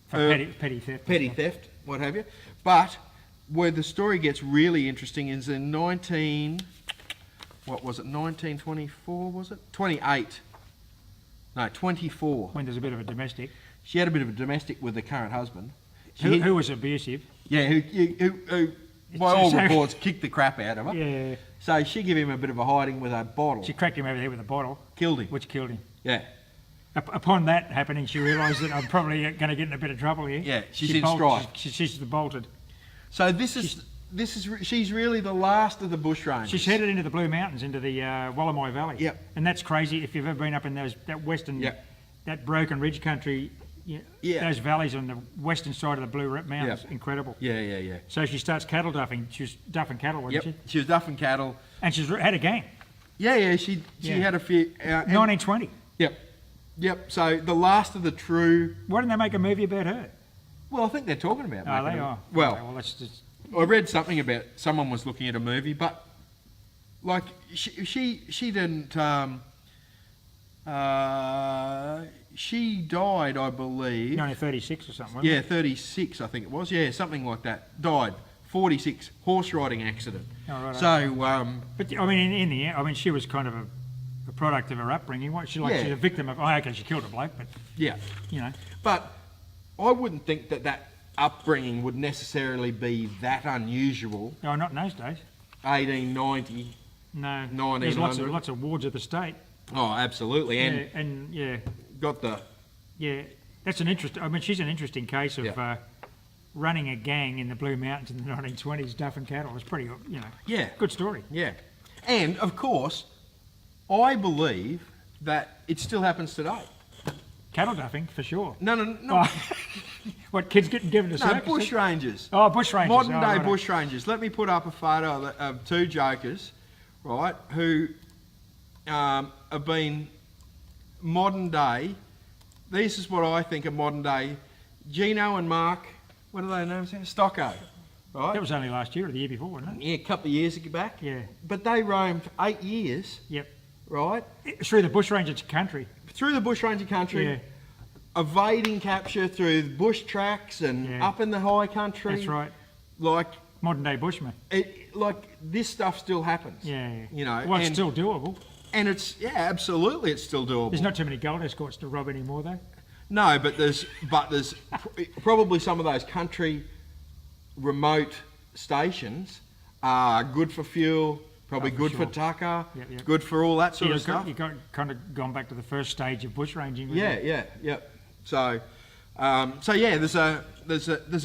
Speaker 2: For petty theft.
Speaker 1: petty theft, what have you. But where the story gets really interesting is in 1924 was it? 28. No, 24.
Speaker 2: When there's a bit of a domestic.
Speaker 1: She had a bit of a domestic with the current husband.
Speaker 2: Who was abusive.
Speaker 1: Yeah, who by all
Speaker 2: So-
Speaker 1: reports kicked the crap out of her.
Speaker 2: Yeah.
Speaker 1: So she gave him a bit of a hiding with a bottle.
Speaker 2: She cracked him over the head with a bottle,
Speaker 1: Killed him.
Speaker 2: which killed him.
Speaker 1: Yeah.
Speaker 2: Upon that happening, she realised that I'm probably going to get in a bit of trouble here.
Speaker 1: Yeah, she's in strife.
Speaker 2: She's bolted.
Speaker 1: So she's really the last of the bushrangers.
Speaker 2: She's headed into the Blue Mountains, into the Wallamai Valley.
Speaker 1: Yep.
Speaker 2: And that's crazy. If you've ever been up in that western,
Speaker 1: Yep.
Speaker 2: that broken ridge country,
Speaker 1: Yeah.
Speaker 2: those valleys on the western side of the Blue Mountains,
Speaker 1: Yep.
Speaker 2: incredible.
Speaker 1: Yeah.
Speaker 2: So she starts cattle duffing. She was duffing cattle, wasn't
Speaker 1: Yep. She was duffing cattle.
Speaker 2: she? And she's had a gang.
Speaker 1: Yeah. She
Speaker 2: Yeah.
Speaker 1: had a few. And-
Speaker 2: 1920.
Speaker 1: Yep. So the last of the true.
Speaker 2: Why didn't they make a movie about her?
Speaker 1: Well, I think they're talking about.
Speaker 2: Oh,
Speaker 1: making
Speaker 2: they
Speaker 1: a-
Speaker 2: are.
Speaker 1: Well,
Speaker 2: Okay, well, that's just.
Speaker 1: I read something about someone was looking at a movie, but like she didn't. She died, I believe.
Speaker 2: 1936 or something. Wasn't
Speaker 1: Yeah,
Speaker 2: it?
Speaker 1: 36, I think it was. Yeah, something like that. Died. 46 horse riding accident.
Speaker 2: Oh, right,
Speaker 1: So,
Speaker 2: But I mean, in the end, I mean, she was kind of a product of her upbringing. What she's
Speaker 1: Yeah.
Speaker 2: a victim of. Oh, okay, she killed a bloke, but
Speaker 1: yeah.
Speaker 2: you know,
Speaker 1: But I wouldn't think that upbringing would necessarily be that unusual.
Speaker 2: no, not in those days.
Speaker 1: 1890.
Speaker 2: No,
Speaker 1: 1900.
Speaker 2: there's lots of wards of the state.
Speaker 1: Oh, absolutely. And
Speaker 2: Yeah, and yeah,
Speaker 1: got the...
Speaker 2: yeah. That's an interest. I mean, she's an interesting case of
Speaker 1: Yeah.
Speaker 2: running a gang in the Blue Mountains in the 1920s, duffing cattle. It's pretty,
Speaker 1: Yeah.
Speaker 2: good story.
Speaker 1: Yeah. And, of course, I believe that it still happens today.
Speaker 2: Cattle duffing for sure.
Speaker 1: No.
Speaker 2: Oh, what kids getting given to
Speaker 1: No,
Speaker 2: circus?
Speaker 1: bushrangers.
Speaker 2: Oh, bushrangers.
Speaker 1: Modern day
Speaker 2: right.
Speaker 1: bushrangers. Let me put up a photo of two jokers, right, who have been modern day. This is what I think of modern day. Gino and Mark, what are their names? Stocko, right?
Speaker 2: That was only last year or the year before, wasn't it?
Speaker 1: Yeah, a couple of years back.
Speaker 2: Yeah.
Speaker 1: But they roamed 8 years,
Speaker 2: Yep.
Speaker 1: right,
Speaker 2: Through the bushranger country.
Speaker 1: through the bushranger country,
Speaker 2: Yeah.
Speaker 1: evading capture through bush tracks and
Speaker 2: Yeah.
Speaker 1: up in the high country.
Speaker 2: That's right.
Speaker 1: Like,
Speaker 2: Modern day bushmen.
Speaker 1: like this stuff still happens.
Speaker 2: Yeah.
Speaker 1: You know,
Speaker 2: Well, it's
Speaker 1: and-
Speaker 2: still doable.
Speaker 1: And it's, yeah, absolutely, it's still doable.
Speaker 2: There's not too many gold escorts to rob anymore, though.
Speaker 1: No, but there's probably some of those country remote stations are good for fuel, probably
Speaker 2: Oh, for
Speaker 1: good for
Speaker 2: sure.
Speaker 1: tucker,
Speaker 2: Yep.
Speaker 1: good for all that sort of stuff.
Speaker 2: You've kind of gone back to the first stage of bushranging. with
Speaker 1: Yeah,
Speaker 2: it.
Speaker 1: yeah. So yeah, there's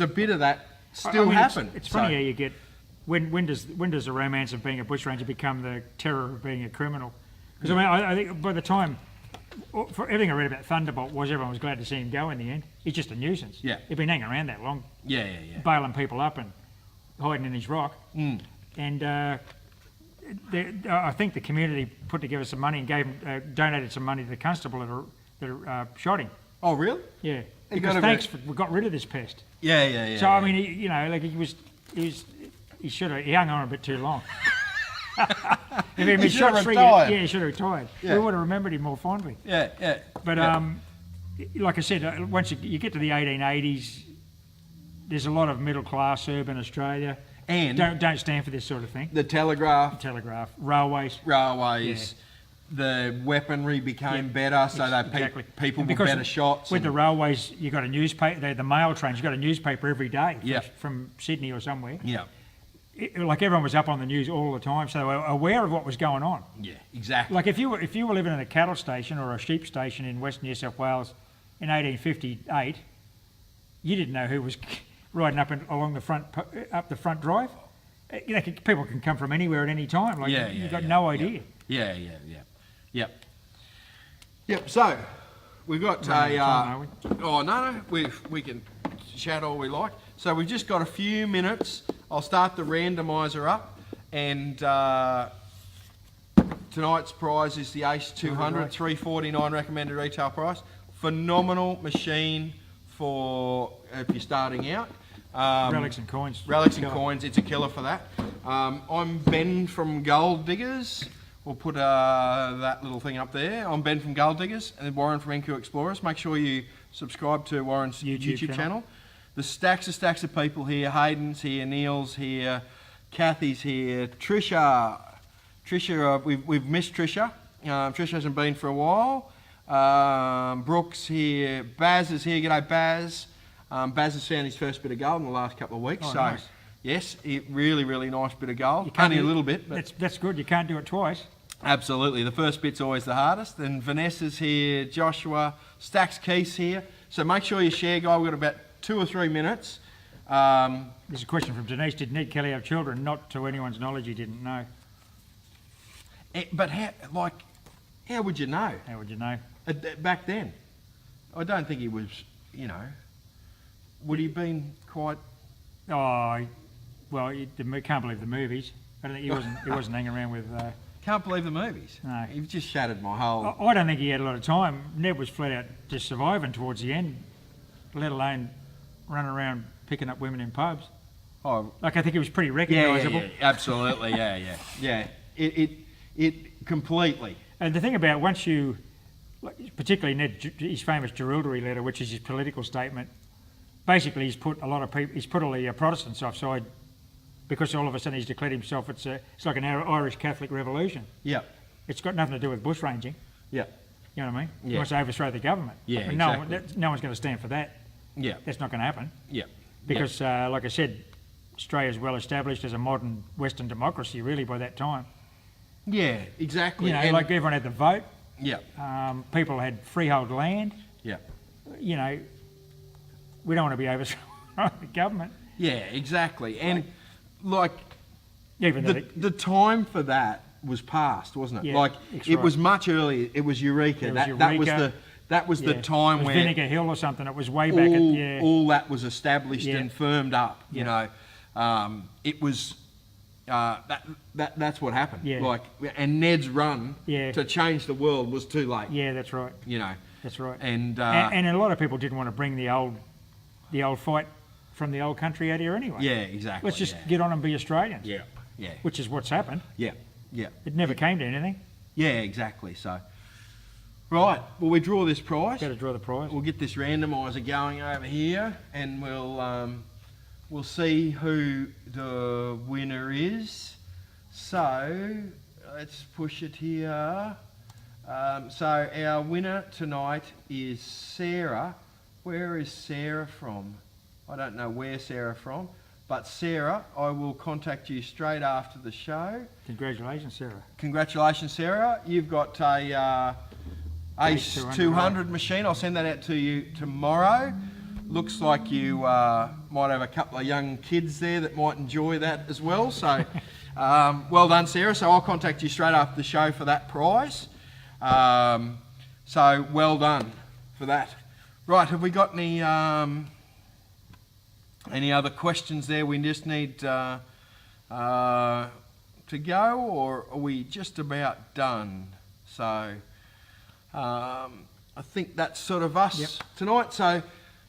Speaker 1: a bit of that still
Speaker 2: I mean,
Speaker 1: happen.
Speaker 2: It's funny how you get when does the romance of being a bushranger become the terror of being a criminal? Because I mean, I think by the time, for everything I read about Thunderbolt was everyone was glad to see him go in the end. He's just a nuisance.
Speaker 1: Yeah.
Speaker 2: He'd been hanging around that long,
Speaker 1: Yeah.
Speaker 2: bailing people up and hiding in his rock.
Speaker 1: Mm.
Speaker 2: And I think the community put together some money and gave him, donated some money to the constable that shot him.
Speaker 1: Oh, really?
Speaker 2: Yeah.
Speaker 1: He
Speaker 2: Because
Speaker 1: got a
Speaker 2: thanks,
Speaker 1: bit-
Speaker 2: we got rid of this pest.
Speaker 1: Yeah.
Speaker 2: So I mean, he should have hung on a bit too long. If he'd been
Speaker 1: He
Speaker 2: shot
Speaker 1: should've
Speaker 2: 3
Speaker 1: retired.
Speaker 2: years, he should have retired.
Speaker 1: Yeah.
Speaker 2: We would have remembered him more fondly.
Speaker 1: Yeah.
Speaker 2: But
Speaker 1: yeah.
Speaker 2: like I said, once you get to the 1880s, there's a lot of middle class urban Australia.
Speaker 1: And
Speaker 2: Don't stand for this sort of thing.
Speaker 1: the telegraph,
Speaker 2: Telegraph, railways.
Speaker 1: railways, the weaponry became better, so that
Speaker 2: Exactly.
Speaker 1: people
Speaker 2: And
Speaker 1: were
Speaker 2: because
Speaker 1: better shots.
Speaker 2: With the railways, you got a newspaper. The mail trains, you got a newspaper every day
Speaker 1: Yeah.
Speaker 2: from Sydney or somewhere.
Speaker 1: Yeah,
Speaker 2: Like everyone was up on the news all the time, so they were aware of what was going on.
Speaker 1: yeah, exactly.
Speaker 2: Like if you were living in a cattle station or a sheep station in Western New South Wales in 1858, you didn't know who was riding up the front drive. People can come from anywhere at any time. Like you've got no idea.
Speaker 1: Yeah. Yep. So we've got
Speaker 2: Running
Speaker 1: a.
Speaker 2: out of time,
Speaker 1: Oh no, we can chat all we like. So we've just got a few minutes. I'll start the randomizer up, and tonight's prize is the Ace 200, $349 recommended retail price. Phenomenal machine for if you're starting out.
Speaker 2: Relics and coins.
Speaker 1: Relics and
Speaker 2: Killer.
Speaker 1: coins, it's a killer for that. I'm Ben from Gold Diggers. We'll put that little thing up there. I'm Ben from Gold Diggers and Warren from NQ Explorers. Make sure you subscribe to Warren's YouTube channel. There's stacks of people here. Hayden's here, Neil's here, Kathy's here, Trisha, we've missed Trisha. Trisha hasn't been for a while. Brooks here, Baz is here. G'day Baz. Baz has found his first bit of gold in the last couple of weeks.
Speaker 2: Oh,
Speaker 1: so
Speaker 2: nice.
Speaker 1: yes, really nice bit of gold.
Speaker 2: You can't
Speaker 1: Only a
Speaker 2: do-
Speaker 1: little bit, but
Speaker 2: That's good. You can't do it twice.
Speaker 1: absolutely. The first bit's always the hardest. Then Vanessa's here, Joshua, Stacks Keith's here. So make sure you share, guy. We've got about 2 or 3 minutes.
Speaker 2: There's a question from Denise. Did Ned Kelly have children? Not to anyone's knowledge, he didn't know.
Speaker 1: But how would you know?
Speaker 2: How would you know?
Speaker 1: Back then, I don't think he was, would he have been quite...
Speaker 2: Oh, well, can't believe the movies. I don't think he wasn't hanging around with...
Speaker 1: Can't believe the movies.
Speaker 2: No.
Speaker 1: You've just shattered my whole...
Speaker 2: I don't think he had a lot of time. Ned was flat out just surviving towards the end, let alone running around picking up women in pubs.
Speaker 1: Oh,
Speaker 2: Like, I think he was pretty
Speaker 1: yeah,
Speaker 2: recognisable.
Speaker 1: absolutely, yeah. it completely.
Speaker 2: And the thing about once you, particularly his famous Jerilderie letter, which is his political statement, basically he's put a lot of people, he's put all the Protestants offside because all of a sudden he's declared himself it's like an Irish Catholic revolution.
Speaker 1: Yeah.
Speaker 2: It's got nothing to do with bushranging.
Speaker 1: Yeah.
Speaker 2: You know what I mean?
Speaker 1: Yeah.
Speaker 2: He wants to overthrow the government.
Speaker 1: Yeah,
Speaker 2: I mean,
Speaker 1: exactly.
Speaker 2: no one's going to stand for that.
Speaker 1: Yeah.
Speaker 2: That's not going to happen.
Speaker 1: Yeah.
Speaker 2: Because, like I said, Australia's well established as a modern Western democracy, really, by that time.
Speaker 1: Yeah, exactly.
Speaker 2: You know,
Speaker 1: And-
Speaker 2: like everyone had the vote.
Speaker 1: Yeah.
Speaker 2: People had freehold land.
Speaker 1: Yeah.
Speaker 2: You know, we don't want to be overthrowing the government.
Speaker 1: Yeah, exactly. And like
Speaker 2: Even though
Speaker 1: the time for that was past, wasn't it?
Speaker 2: Yeah,
Speaker 1: Like
Speaker 2: that's
Speaker 1: it
Speaker 2: right.
Speaker 1: was much earlier. It was Eureka.
Speaker 2: It was
Speaker 1: That was
Speaker 2: Eureka.
Speaker 1: the
Speaker 2: It
Speaker 1: time
Speaker 2: was
Speaker 1: where
Speaker 2: Vinegar Hill or something. It was way back at
Speaker 1: all that was established
Speaker 2: Yeah.
Speaker 1: and firmed up. You
Speaker 2: Yeah.
Speaker 1: know, it was that's what happened.
Speaker 2: Yeah.
Speaker 1: Like, and Ned's run
Speaker 2: Yeah.
Speaker 1: to change the world was too late.
Speaker 2: Yeah, that's right.
Speaker 1: You know,
Speaker 2: That's right.
Speaker 1: and
Speaker 2: And a lot of people didn't want to bring the old fight from the old country out here anyway.
Speaker 1: yeah, exactly.
Speaker 2: Let's just get on and be Australians.
Speaker 1: yeah, yeah,
Speaker 2: Which is what's happened.
Speaker 1: yeah, yeah.
Speaker 2: It never came to anything.
Speaker 1: Yeah, exactly. So, right. Well, we draw this prize.
Speaker 2: Got to draw the prize.
Speaker 1: We'll get this randomizer going over here, and we'll see who the winner is. So let's push it here. So our winner tonight is Sarah. Where is Sarah from? I don't know where Sarah from, but Sarah, I will contact you straight after the show.
Speaker 2: Congratulations, Sarah.
Speaker 1: Congratulations, Sarah. You've got a Ace 200 machine. I'll send that out to you tomorrow. Looks like you might have a couple of young kids there that might enjoy that as well. So well done, Sarah. So I'll contact you straight after the show for that prize. So well done for that. Right, have we got any other questions there we just need to go, or are we just about done? So I think that's sort of us tonight. So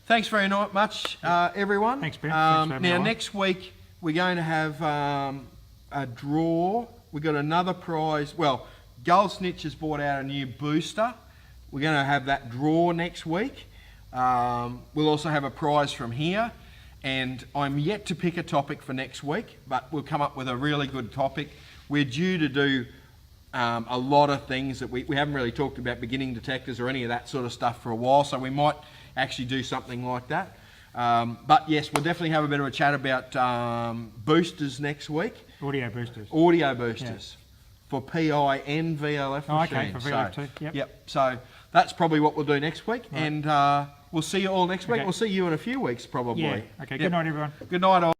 Speaker 1: thanks very much, everyone.
Speaker 2: Thanks, Ben. Thanks for having me
Speaker 1: Now
Speaker 2: on.
Speaker 1: next week we're going to have a draw. We've got another prize. Well, Gold Snitch has bought out a new booster. We're going to have that draw next week. We'll also have a prize from here. And I'm yet to pick a topic for next week, but we'll come up with a really good topic. We're due to do a lot of things that we haven't really talked about, beginning detectors or any of that sort of stuff for a while, so we might actually do something like that. But yes, we'll definitely have a bit of a chat about boosters next week.
Speaker 2: Audio boosters.
Speaker 1: Audio boosters for PI and VLF
Speaker 2: Oh, okay,
Speaker 1: machines.
Speaker 2: for VLF too. Yep.
Speaker 1: Yep. So that's probably what we'll do next week, and we'll see you all next week.
Speaker 2: Okay.
Speaker 1: We'll see you in a few weeks probably.
Speaker 2: Yeah. Okay.
Speaker 1: Yep.
Speaker 2: Good night, everyone.
Speaker 1: Good night, all.